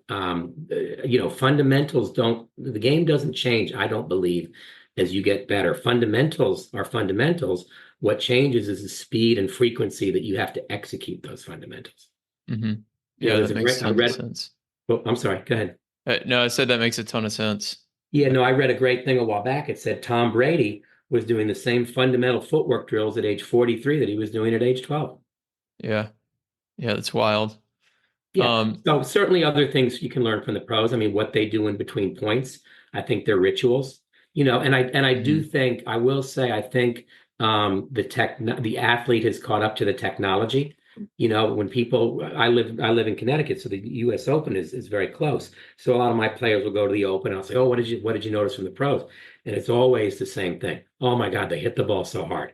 Fundamentals don't, the game doesn't change, I don't believe, as you get better. Fundamentals are fundamentals. What changes is the speed and frequency that you have to execute those fundamentals.
Hmm. Yeah,
There's
that
a
makes
great, I
tons of
read,
sense.
oh, I'm sorry, go ahead.
No, I said that makes a ton of sense.
Yeah, no, I read a great thing a while back. It said Tom Brady was doing the same fundamental footwork drills at age 43 that he was doing at age 12.
Yeah. Yeah, that's wild.
Yeah. So certainly other things you can learn from the pros. I mean, what they do in between points, I think they're rituals, and I do
Mhm.
think I will say I think the athlete has caught up to the technology. When people I live in Connecticut, so the US Open is very close. So a lot of my players will go to the Open. I'll say, "Oh, what did you notice from the pros?" And it's always the same thing. "Oh my God, they hit the ball so hard."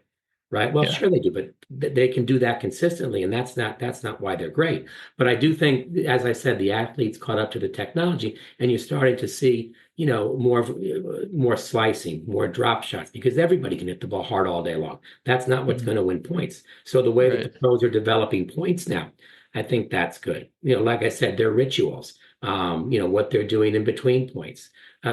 Right? Well,
Yeah.
sure they do, but they can do that consistently, and that's not why they're great. But I do think, as I said, the athletes caught up to the technology, and you're starting to see, more slicing, more drop shots, because everybody can hit the ball hard all day long. That's not what's going
Mhm.
to win points. So the way that the
Right.
pros are developing points now, I think that's good. Like I said, they're rituals. What they're doing in between points,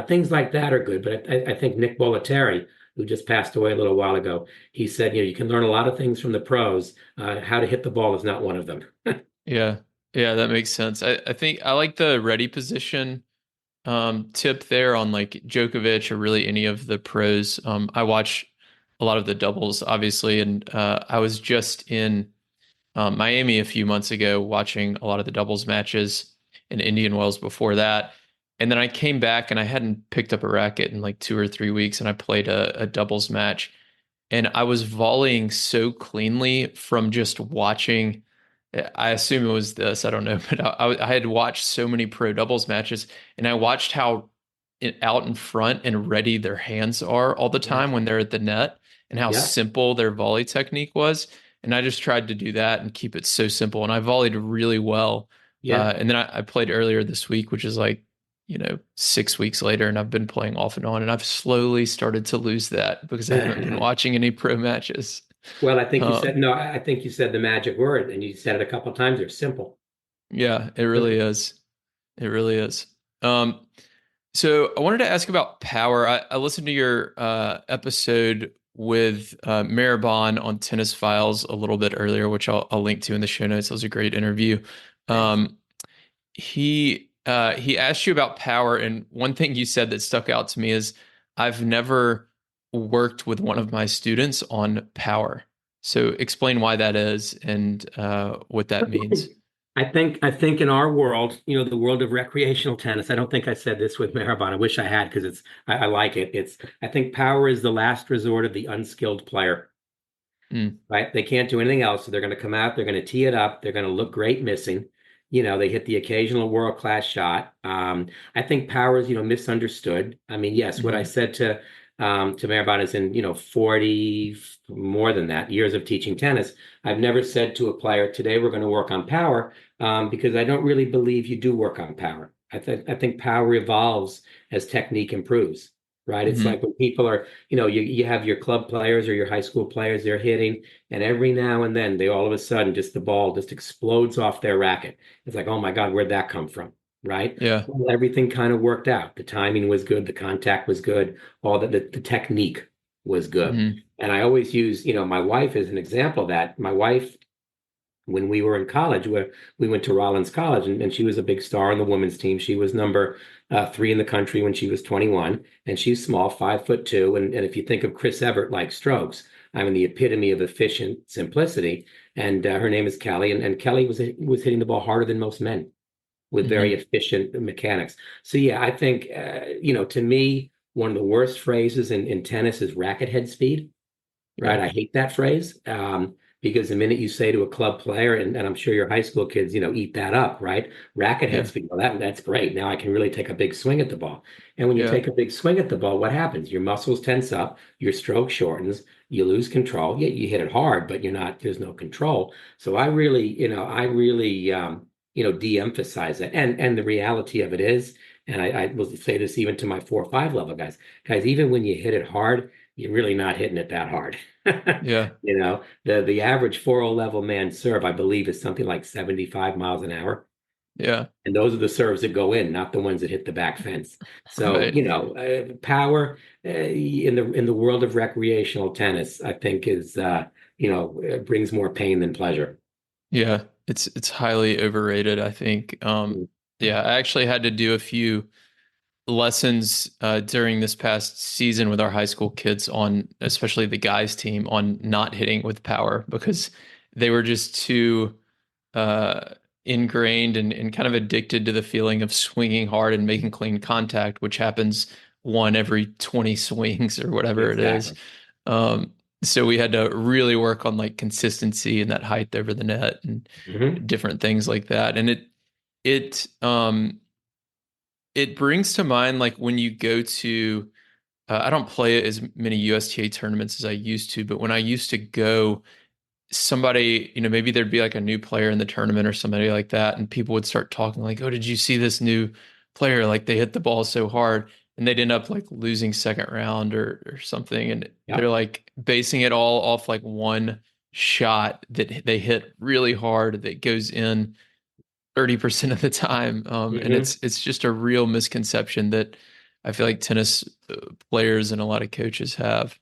things like that are good. But I think Nick Bollettieri, who just passed away a little while ago, he said, you can learn a lot of things from the pros. How to hit the ball is not one of them.
Yeah. Yeah, that makes sense. I think I like the ready position tip there on like Djokovic or really any of the pros. I watch a lot of the doubles, obviously, and I was just in Miami a few months ago watching a lot of the doubles matches in Indian Wells before that. And then I came back and I hadn't picked up a racket in like 2 or 3 weeks, and I played a doubles match. And I was volleying so cleanly from just watching. I assume it was this, I don't know, but I had watched so many pro doubles matches, and I watched how out in front and ready their hands are all the
Yeah.
time when they're at the net, and how
Yeah.
simple their volley technique was. And I just tried to do that and keep it so simple. And I volleyed really well.
Yeah.
And then I played earlier this week, which is like, 6 weeks later, and I've been playing off and on. And I've slowly started to lose that because I haven't been watching any pro matches.
Well, I think you said
Um,
no. I think you said the magic word, and you said it a couple of times. They're simple.
yeah, it really
Simple.
is. It really is. Um, So I wanted to ask about power. I listened to your episode with Maribon on Tennis Files a little bit earlier, which I'll link to in the show notes. It was a great interview.
Thanks.
He asked you about power, and one thing you said that stuck out to me is I've never worked with one of my students on power. So explain why that is and what that means.
I think in our world, the world of recreational tennis. I don't think I said this with Maribon. I wish I had because I like it. I think power is the last resort of the unskilled player.
Mm,
Right? They can't do anything else. So they're going to come out, they're going to tee it up, they're going to look great missing. They hit the occasional world-class shot. I think power is, misunderstood. I mean, yes, what I
mhm,
said to Maribon is in, 40, more than that, years of teaching tennis. I've never said to a player, today we're going to work on power, because I don't really believe you do work on power. I think power evolves as technique improves. Right. It's like
mhm,
when people are, you have your club players or your high school players, they're hitting, and every now and then they all of a sudden just the ball just explodes off their racket. It's like, oh my God, where'd that come from? Right.
yeah.
Well, everything kind of worked out. The timing was good, the contact was good, all the technique was good.
Mhm,
And I always use, my wife as an example of that. My wife, when we were in college, where we went to Rollins College, and she was a big star on the women's team. She was number 3 in the country when she was 21, and she's small, 5'2". And if you think of Chris Evert like strokes, I mean the epitome of efficient simplicity. And her name is Kelly, and Kelly was hitting the ball harder than most men with very
mhm,
efficient mechanics. So yeah, I think to me, one of the worst phrases in tennis is racket head speed, right?
yeah,
I hate that phrase, because the minute you say to a club player, and I'm sure your high school kids, eat that up, right? Racket head
yeah,
speed. Well, that's great. Now I can really take a big swing at the ball. And when you
yeah,
take a big swing at the ball, what happens? Your muscles tense up, your stroke shortens, you lose control. Yeah, you hit it hard, but there's no control. So I really de-emphasize it. And the reality of it is, and I will say this even to my 4 or 5 level guys, even when you hit it hard, you're really not hitting it that hard.
yeah,
The average 4 level man serve, I believe, is something like 75 miles an hour.
yeah.
And those are the serves that go in, not the ones that hit the back fence. So,
Right.
power in the world of recreational tennis, I think is brings more pain than pleasure.
Yeah. It's highly overrated, I think. Yeah, I actually had to do a few lessons during this past season with our high school kids on, especially the guys team, on not hitting with power because they were just too ingrained and kind of addicted to the feeling of swinging hard and making clean contact, which happens one every 20 swings or whatever it is.
Exactly.
Um, so we had to really work on like consistency and that height over the net and
Hmm.
different things like that. And it it brings to mind like when you go to I don't play as many USTA tournaments as I used to, but when I used to go, somebody, maybe there'd be like a new player in the tournament or somebody like that, and people would start talking like, "Oh, did you see this new player? Like they hit the ball so hard." And they'd end up like losing second round or something. And they're
Yep.
like basing it all off like one shot that they hit really hard that goes in 30% of the time. And
Hmm.
it's just a real misconception that I feel like tennis players and a lot of coaches have.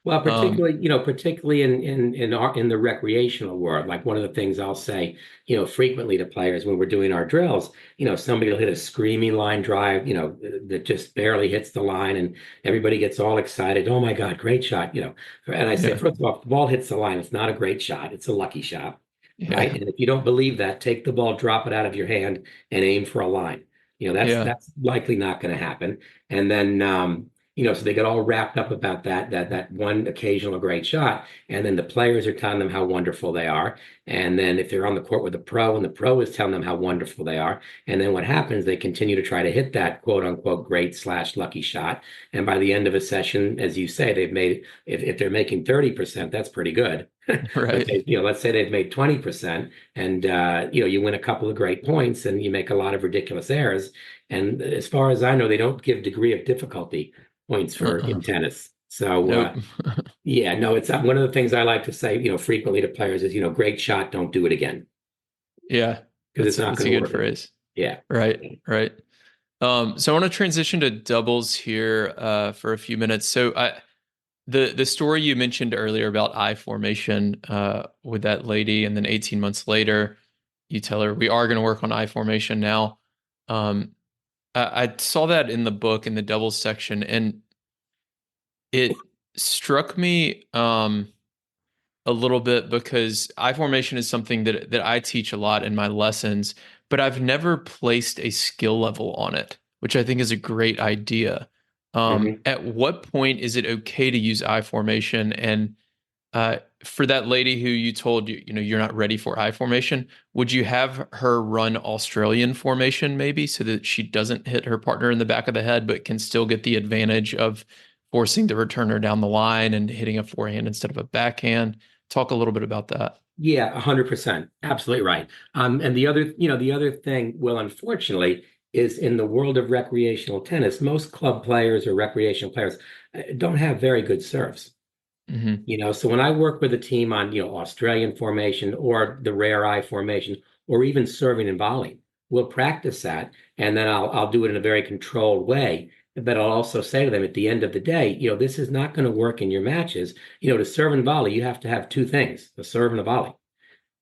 Well,
Um,
particularly in the recreational world, like one of the things I'll say, frequently to players when we're doing our drills, somebody will hit a screaming line drive, that just barely hits the line, and everybody gets all excited. Oh my God, great shot, And I say,
yeah,
first of all, if the ball hits the line, it's not a great shot, it's a lucky shot, right?
yeah,
And if you don't believe that, take the ball, drop it out of your hand, and aim for a line.
yeah,
That's likely not going to happen. And then so they get all wrapped up about that one occasional great shot, and then the players are telling them how wonderful they are, and then if they're on the court with a pro, and the pro is telling them how wonderful they are, and then what happens? They continue to try to hit that quote unquote great slash lucky shot, and by the end of a session, as you say, they've made if they're making 30%, that's pretty good. But
right.
let's say they've made 20%, and you win a couple of great points, and you make a lot of ridiculous errors. And as far as I know, they don't give degree of difficulty points for
Uh-uh.
in tennis. So
Nope.
yeah, no, it's one of the things I like to say, frequently to players is, great shot, don't do it again
Yeah,
because it's not
that's
going
a
to
good
work again.
phrase.
Yeah.
Right, right. So I want to transition to doubles here for a few minutes. The story you mentioned earlier about I formation with that lady, and then 18 months later, you tell her we are going to work on I formation now. Um, I saw that in the book in the doubles section, and it struck me a little bit because I formation is something that I teach a lot in my lessons, but I've never placed a skill level on it, which I think is a great idea.
Hmm.
At what point is it okay to use I formation? And for that lady who you told you're not ready for I formation, would you have her run Australian formation maybe so that she doesn't hit her partner in the back of the head, but can still get the advantage of forcing the returner down the line and hitting a forehand instead of a backhand? Talk a little bit about that.
Yeah, 100%. Absolutely right. And the other thing, well, unfortunately, is in the world of recreational tennis, most club players or recreational players don't have very good serves.
Hmm.
So when I work with a team on, Australian formation or the rare eye formation, or even serving and volleying, we'll practice that, and then I'll do it in a very controlled way. But I'll also say to them at the end of the day, this is not going to work in your matches. To serve and volley, you have to have two things: a serve and a volley.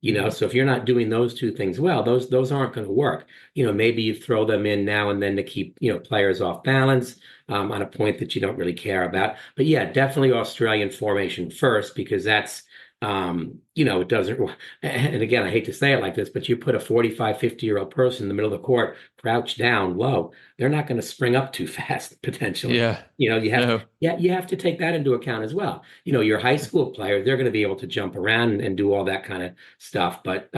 Hmm.
So if you're not doing those two things well, those aren't going to work. Maybe you throw them in now and then to keep, players off balance, on a point that you don't really care about. But yeah, definitely Australian formation first, because that's, it doesn't, and again, I hate to say it like this, but you put a 45, 50-year-old person in the middle of the court, crouched down low, they're not going to spring up too fast, potentially.
Yeah.
Yeah,
No.
you have to take that into account as well. Your high school players, they're going to be able to jump around and do all that kind of stuff. But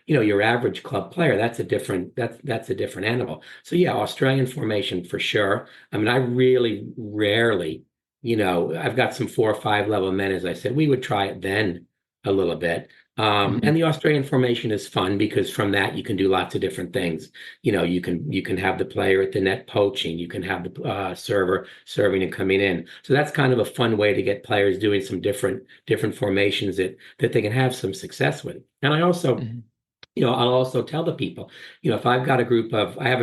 your average club player, that's a different animal. So yeah, Australian formation for sure. I mean, I really rarely, I've got some 4 or 5 level men, as I said, we would try it then a little bit. And
Hmm.
the Australian formation is fun because from that you can do lots of different things. You can have the player at the net poaching, you can have the server serving and coming in. So that's kind of a fun way to get players doing some different formations that they can have some success with. And
Hmm.
I'll also tell the people, if I have a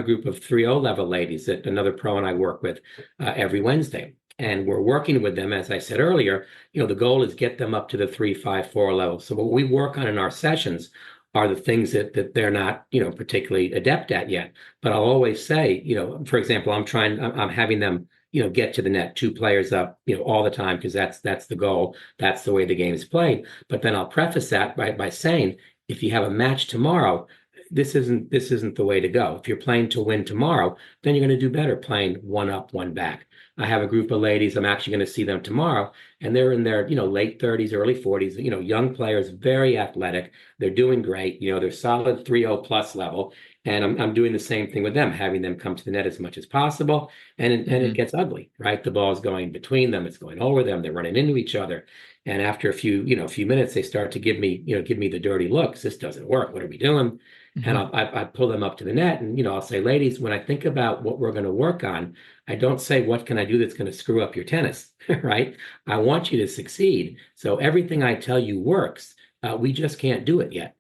group of 3 O level ladies that another pro and I work with every Wednesday. And we're working with them, as I said earlier, the goal is get them up to the 3, 5, 4 level. So what we work on in our sessions are the things that they're not, particularly adept at yet. But I'll always say, for example, I'm having them, get to the net, 2 players up, all the time, because that's the goal. That's the way the game is played. But then I'll preface that by saying, if you have a match tomorrow, this isn't the way to go. If you're playing to win tomorrow, then you're going to do better playing one up, one back. I have a group of ladies. I'm actually going to see them tomorrow, and they're in their late 30s, early 40s. Young players, very athletic. They're doing great. They're solid 3-0 plus level, and I'm doing the same thing with them, having them come to the net as much as possible. And it
Hmm.
gets ugly, right? The ball's going between them, it's going over them, they're running into each other. And after a few minutes, they start to give me the dirty looks. This doesn't work. What are we doing? And
Hmm.
I pull them up to the net, and I'll say, ladies, when I think about what we're going to work on, I don't say what can I do that's going to screw up your tennis, right? I want you to succeed. So everything I tell you works. We just can't do it yet.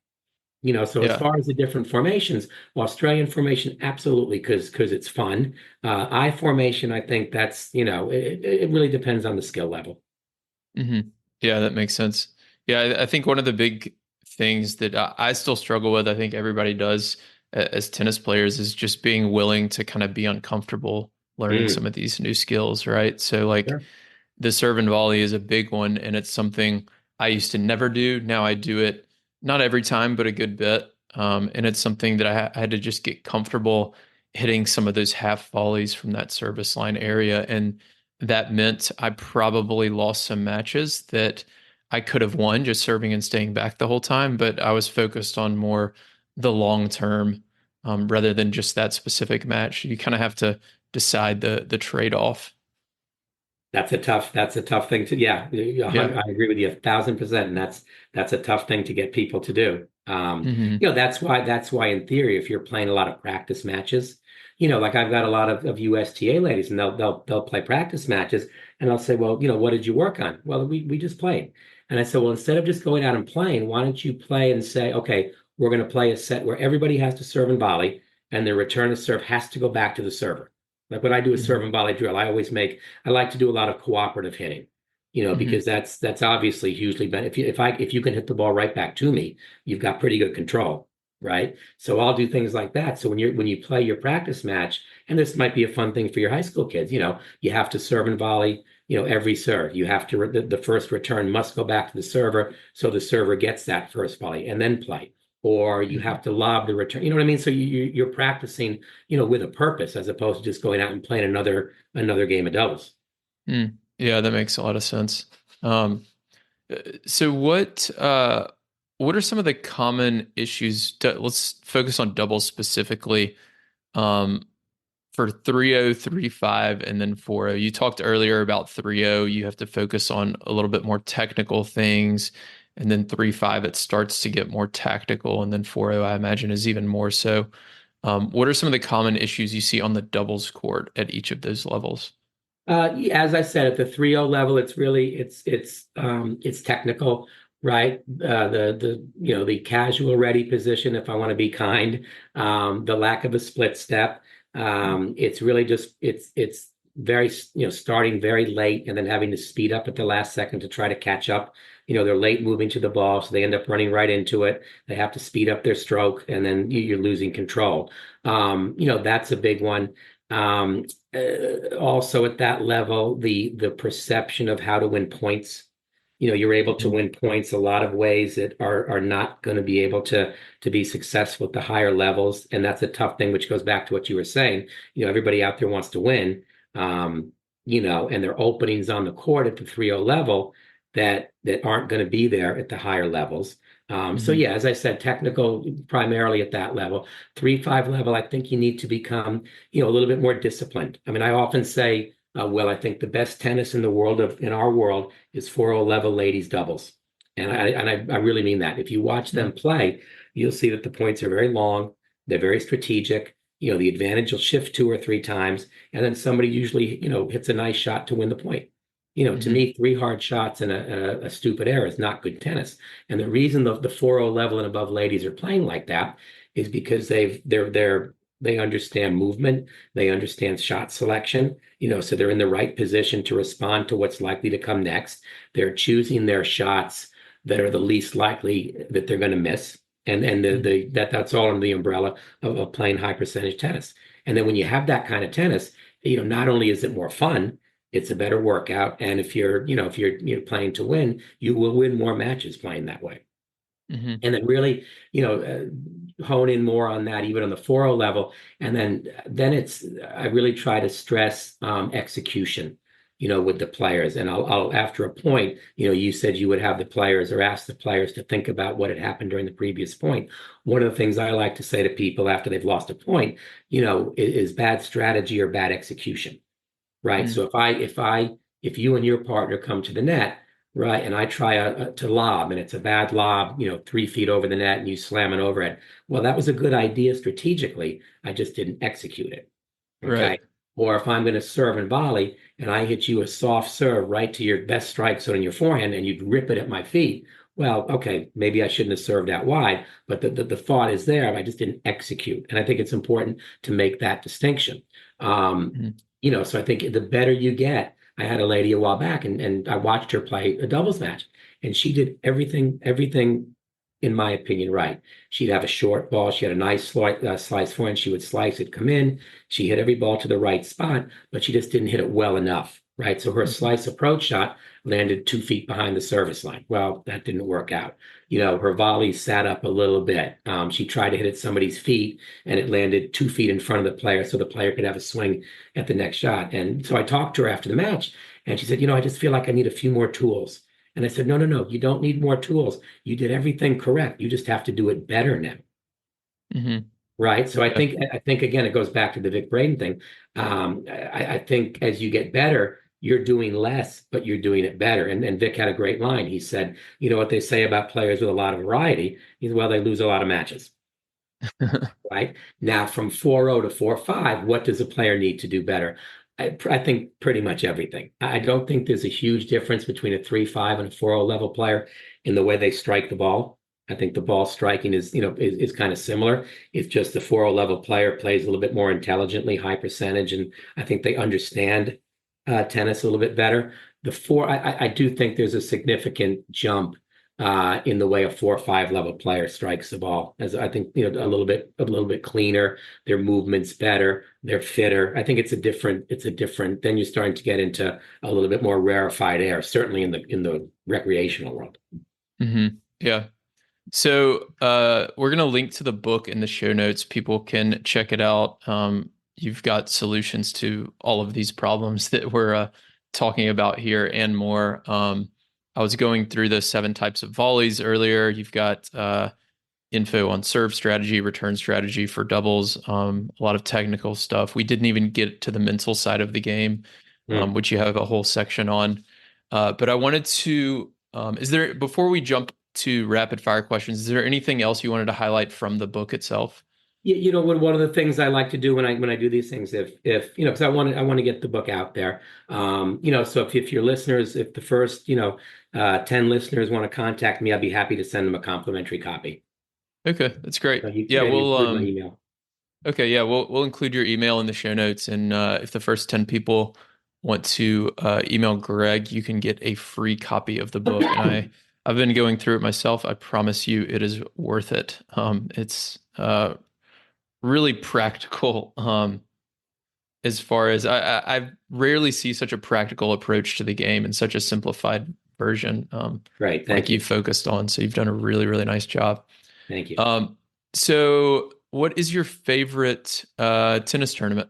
So as
Yeah.
far as the different formations, Australian formation, absolutely, because it's fun. I formation, I think that's, it really depends on the skill level.
Hmm. Yeah, that makes sense. Yeah, I think one of the big things that I still struggle with, I think everybody does as tennis players, is just being willing to kind of be uncomfortable learning some
Mm,
of these new skills, right? So like
sure.
the serve and volley is a big one, and it's something I used to never do. Now I do it not every time, but a good bit. And it's something that I had to just get comfortable hitting some of those half volleys from that service line area. And that meant I probably lost some matches that I could have won just serving and staying back the whole time. But I was focused on more the long term, rather than just that specific match. You kind of have to decide the trade-off.
That's a tough thing to, yeah,
Yeah.
I agree with you 1,000%. And that's a tough thing to get people to do.
Hmm.
That's why in theory, if you're playing a lot of practice matches, like I've got a lot of USTA ladies, and they'll play practice matches, and I'll say, well, what did you work on? Well, we just played. And I said, well, instead of just going out and playing, why don't you play and say, okay, we're going to play a set where everybody has to serve and volley, and the return of serve has to go back to the server. Like when I do a serve
Hmm.
and volley drill, I like to do a lot of cooperative hitting,
Hmm.
because that's obviously hugely if you can hit the ball right back to me, you've got pretty good control, right? So I'll do things like that. So when you play your practice match, and this might be a fun thing for your high school kids, you have to serve and volley, every serve. You have to the first return must go back to the server, so the server gets that first volley and then play. Or you
Hmm.
have to lob the return. You know what I mean? So you're practicing, with a purpose as opposed to just going out and playing another game of doubles.
Mm. Yeah, that makes a lot of sense. Um, so what are some of the common issues? Let's focus on doubles specifically. Um, for 3-0, 3-5, and then 4-0. You talked earlier about 3-0. You have to focus on a little bit more technical things. And then 3-5, it starts to get more tactical. And then 4-0, I imagine, is even more so. What are some of the common issues you see on the doubles court at each of those levels?
Yeah, as I said, at the 3-0 level, it's technical, right? The casual ready position, if I want to be kind, the lack of a split step. It's really just it's very starting very late and then having to speed up at the last second to try to catch up. They're late moving to the ball, so they end up running right into it. They have to speed up their stroke, and then you're losing control. That's a big one. Um, Also at that level, the perception of how to win points. You're able to
Mhm.
win points a lot of ways that are not going to be able to be successful at the higher levels, and that's a tough thing, which goes back to what you were saying. Everybody out there wants to win, and there are openings on the court at the 3-0 level that aren't going to be there at the higher levels. So
Mhm.
yeah, as I said, technical primarily at that level. 3-5 level, I think you need to become a little bit more disciplined. I mean, I often say, well, I think the best tennis in the world in our world is 4-0 level ladies doubles. And I really mean that. If you watch them
Mhm.
play, you'll see that the points are very long, they're very strategic. The advantage will shift 2 or 3 times, and then somebody usually, hits a nice shot to win the point. To
Mhm.
me, 3 hard shots and a stupid error is not good tennis. And the reason the 4-0 level and above ladies are playing like that is because they understand movement, they understand shot selection, so they're in the right position to respond to what's likely to come next. They're choosing their shots that are the least likely that they're going to miss. And
Mhm.
that's all under the umbrella of playing high percentage tennis. And then when you have that kind of tennis, not only is it more fun, it's a better workout. And if you're playing to win, you will win more matches playing that way.
Mhm.
And then really, hone in more on that, even on the 4-0 level. And then I really try to stress execution, with the players. And I'll after a point, you said you would have the players or ask the players to think about what had happened during the previous point. One of the things I like to say to people after they've lost a point, is bad strategy or bad execution, right?
Mm.
So if you and your partner come to the net, right, and I try to lob and it's a bad lob, 3 feet over the net and you slam it over it. Well, that was a good idea strategically. I just didn't execute it.
Right.
Okay. Or if I'm going to serve and volley and I hit you a soft serve right to your best strike zone in your forehand and you'd rip it at my feet. Well, okay, maybe I shouldn't have served out wide, but the thought is there. I just didn't execute. And I think it's important to make that distinction. Um,
Mm.
so I think the better you get, I had a lady a while back and I watched her play a doubles match and she did everything, in my opinion, right. She'd have a short ball. She had a nice slice forehand. She would slice it, come in. She hit every ball to the right spot, but she just didn't hit it well enough, right? So her
Mhm.
slice approach shot landed 2 feet behind the service line. Well, that didn't work out. Her volley sat up a little bit. She tried to hit at somebody's feet, and it landed 2 feet in front of the player, so the player could have a swing at the next shot. And so I talked to her after the match, and she said, I just feel like I need a few more tools. And I said, no, no, no, you don't need more tools. You did everything correct. You just have to do it better now.
Mhm.
Right. So I
Yeah.
think I think again it goes back to the Vic Braden thing. I think as you get better, you're doing less, but you're doing it better. And Vic had a great line. He said, what they say about players with a lot of variety is, well, they lose a lot of matches. Right. Now from 4-0 to 4-5, what does a player need to do better? I think pretty much everything. I don't think there's a huge difference between a 3-5 and a 4-0 level player in the way they strike the ball. I think the ball striking is kind of similar. It's just the 4-0 level player plays a little bit more intelligently, high percentage, and I think they understand tennis a little bit better. I do think there's a significant jump in the way a 4 or 5 level player strikes the ball. As I think, a little bit cleaner, their movement's better, they're fitter. I think it's a different, then you're starting to get into a little bit more rarefied air, certainly in the recreational world.
Yeah. So we're gonna link to the book in the show notes. People can check it out. You've got solutions to all of these problems that we're talking about here and more. I was going through the 7 types of volleys earlier. You've got info on serve strategy, return strategy for doubles, a lot of technical stuff. We didn't even get to the mental side of the game,
Hmm.
which you have a whole section on. But I wanted to, is there, before we jump to rapid fire questions, is there anything else you wanted to highlight from the book itself?
One of the things I like to do when I do these things, if because I want to get the book out there. So if your listeners, if the first 10 listeners want to contact me, I'd be happy to send them a complimentary copy.
Okay, that's great.
You
Yeah,
can
we'll
include my email.
okay, yeah, we'll include your email in the show notes, and if the first 10 people want to email Greg, you can get a free copy of the book. And I've been going through it myself. I promise you, it is worth it. It's really practical. As far as I rarely see such a practical approach to the game and such a simplified version,
Great,
like
thank
you
you,
focused on. So you've done a really, really nice job.
thank you.
Um, so what is your favorite tennis tournament?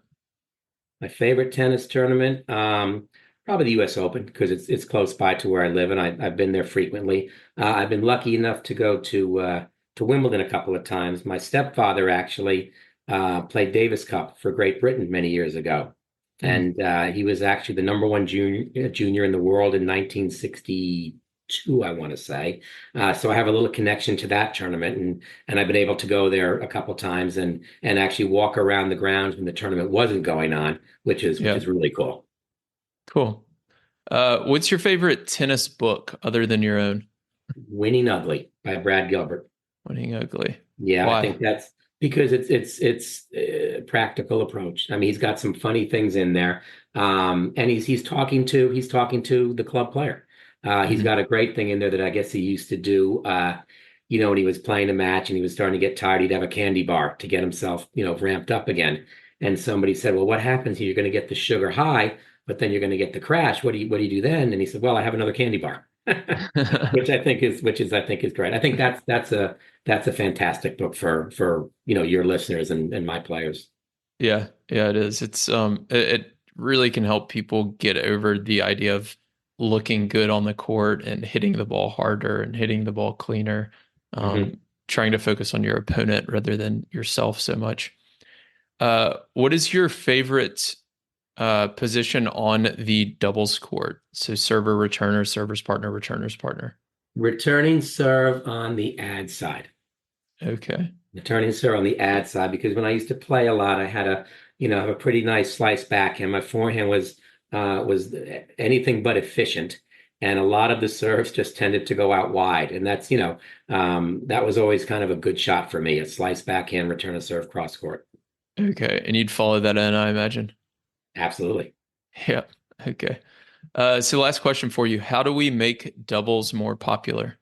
My favorite tennis tournament, probably the U.S. Open because it's close by to where I live, and I've been there frequently. I've been lucky enough to go to Wimbledon a couple of times. My stepfather actually played Davis Cup for Great Britain many years ago,
Mhm.
and he was actually the number one junior in the world in 1962, I want to say. So I have a little connection to that tournament, and I've been able to go there a couple times and actually walk around the grounds when the tournament wasn't going on, which is which
Yeah,
is really cool.
cool. What's your favorite tennis book other than your own?
Winning Ugly by Brad Gilbert.
Winning Ugly.
Yeah, I
Why?
think that's because it's a practical approach. I mean, he's got some funny things in there, and he's talking to the club player. He's
Mhm.
got a great thing in there that I guess he used to do. When he was playing a match and he was starting to get tired, he'd have a candy bar to get himself, ramped up again. And somebody said, "Well, what happens here? You're going to get the sugar high, but then you're going to get the crash. What do you do then?" And he said, "Well, I have another candy bar." Which I think is great. I think that's that's a fantastic book for your listeners and my players.
Yeah, it is. It really can help people get over the idea of looking good on the court and hitting the ball harder and hitting the ball cleaner,
Hmm.
trying to focus on your opponent rather than yourself so much. What is your favorite position on the doubles court? So server, returner, server's partner, returner's partner.
Returning serve on the ad side.
Okay.
Returning serve on the ad side, because when I used to play a lot, I had have a pretty nice slice backhand. My forehand was anything but efficient, and a lot of the serves just tended to go out wide, and that was always kind of a good shot for me, a slice backhand, return a serve cross court.
Okay. And you'd follow that in, I imagine.
Absolutely.
Yeah. Okay. So last question for you. How do we make doubles more popular?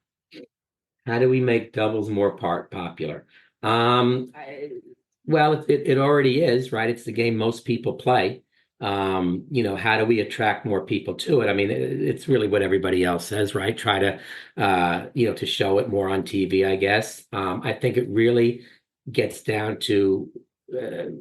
How do we make doubles more popular? Um, I, well, it already is, right? It's the game most people play. How do we attract more people to it? I mean, it's really what everybody else says, right? Try to, to show it more on TV, I guess. I think it really gets down to, uh,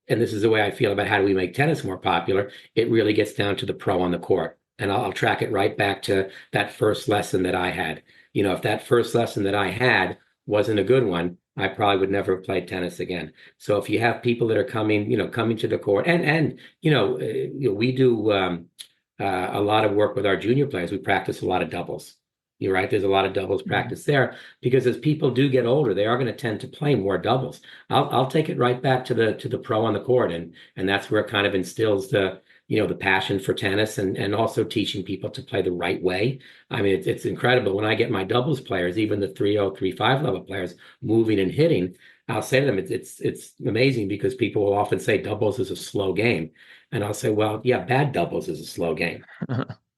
and this is the way I feel about how do we make tennis more popular. It really gets down to the pro on the court. And I'll track it right back to that first lesson that I had. If that first lesson that I had wasn't a good one, I probably would never have played tennis again. So if you have people that are coming to the court, and we do a lot of work with our junior players. We practice a lot of doubles. You're right. There's a lot of doubles
Mhm.
practice there because as people do get older, they are going to tend to play more doubles. I'll take it right back to the pro on the court, and that's where it kind of instills the passion for tennis and also teaching people to play the right way. I mean, it's incredible when I get my doubles players, even the 3-0, 3-5 level players moving and hitting. I'll say to them, it's amazing because people will often say doubles is a slow game. And I'll say, well, yeah, bad doubles is a slow game,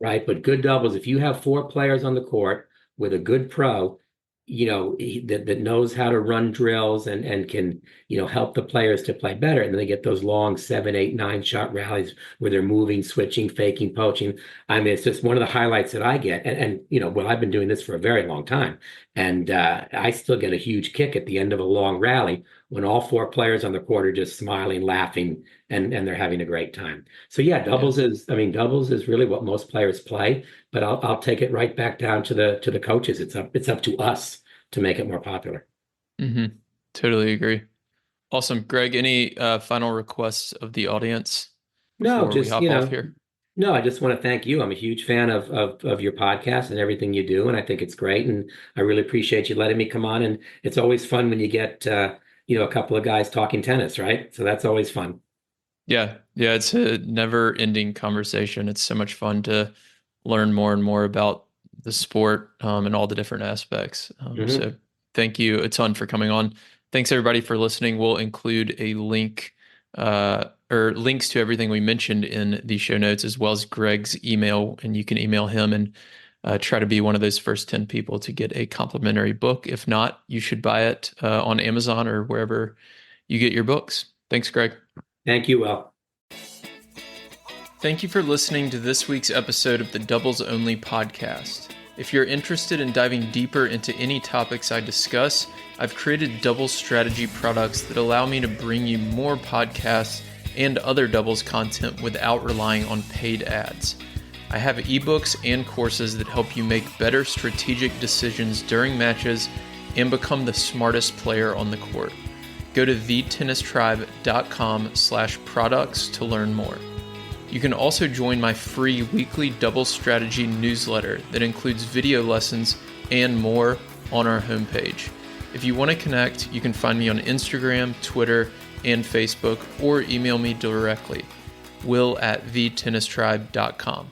right? But good doubles, if you have four players on the court with a good pro, that knows how to run drills and can, help the players to play better. And then they get those long 7, 8, 9 shot rallies where they're moving, switching, faking, poaching. I mean, it's just one of the highlights that I get. Well, I've been doing this for a very long time. And I still get a huge kick at the end of a long rally when all four players on the court are just smiling, laughing, and they're having a great time. So yeah,
Yeah.
doubles is really what most players play, but I'll take it right back down to the coaches. It's up to us to make it more popular.
hmm Totally agree. Awesome. Greg, any final requests of the audience
No,
before we
just
hop off here?
no, I just want to thank you. I'm a huge fan of your podcast and everything you do, and I think it's great. And I really appreciate you letting me come on. And it's always fun when you get a couple of guys talking tennis, right? So that's always fun.
Yeah, it's a never-ending conversation. It's so much fun to learn more and more about the sport and all the different aspects.
Hmm.
So thank you a ton for coming on. Thanks everybody for listening. We'll include a link or links to everything we mentioned in the show notes, as well as Greg's email, and you can email him and try to be one of those first 10 people to get a complimentary book. If not, you should buy it on Amazon or wherever you get your books. Thanks, Greg.
Thank you, Will.
Thank you for listening to this week's episode of the Doubles Only podcast. If you're interested in diving deeper into any topics I discuss, I've created doubles strategy products that allow me to bring you more podcasts and other doubles content without relying on paid ads. I have ebooks and courses that help you make better strategic decisions during matches and become the smartest player on the court. Go to thetennistribe.com/products to learn more. You can also join my free weekly doubles strategy newsletter that includes video lessons and more on our homepage. If you want to connect, you can find me on Instagram, Twitter, and Facebook, or email me directly, will@thetennistribe.com.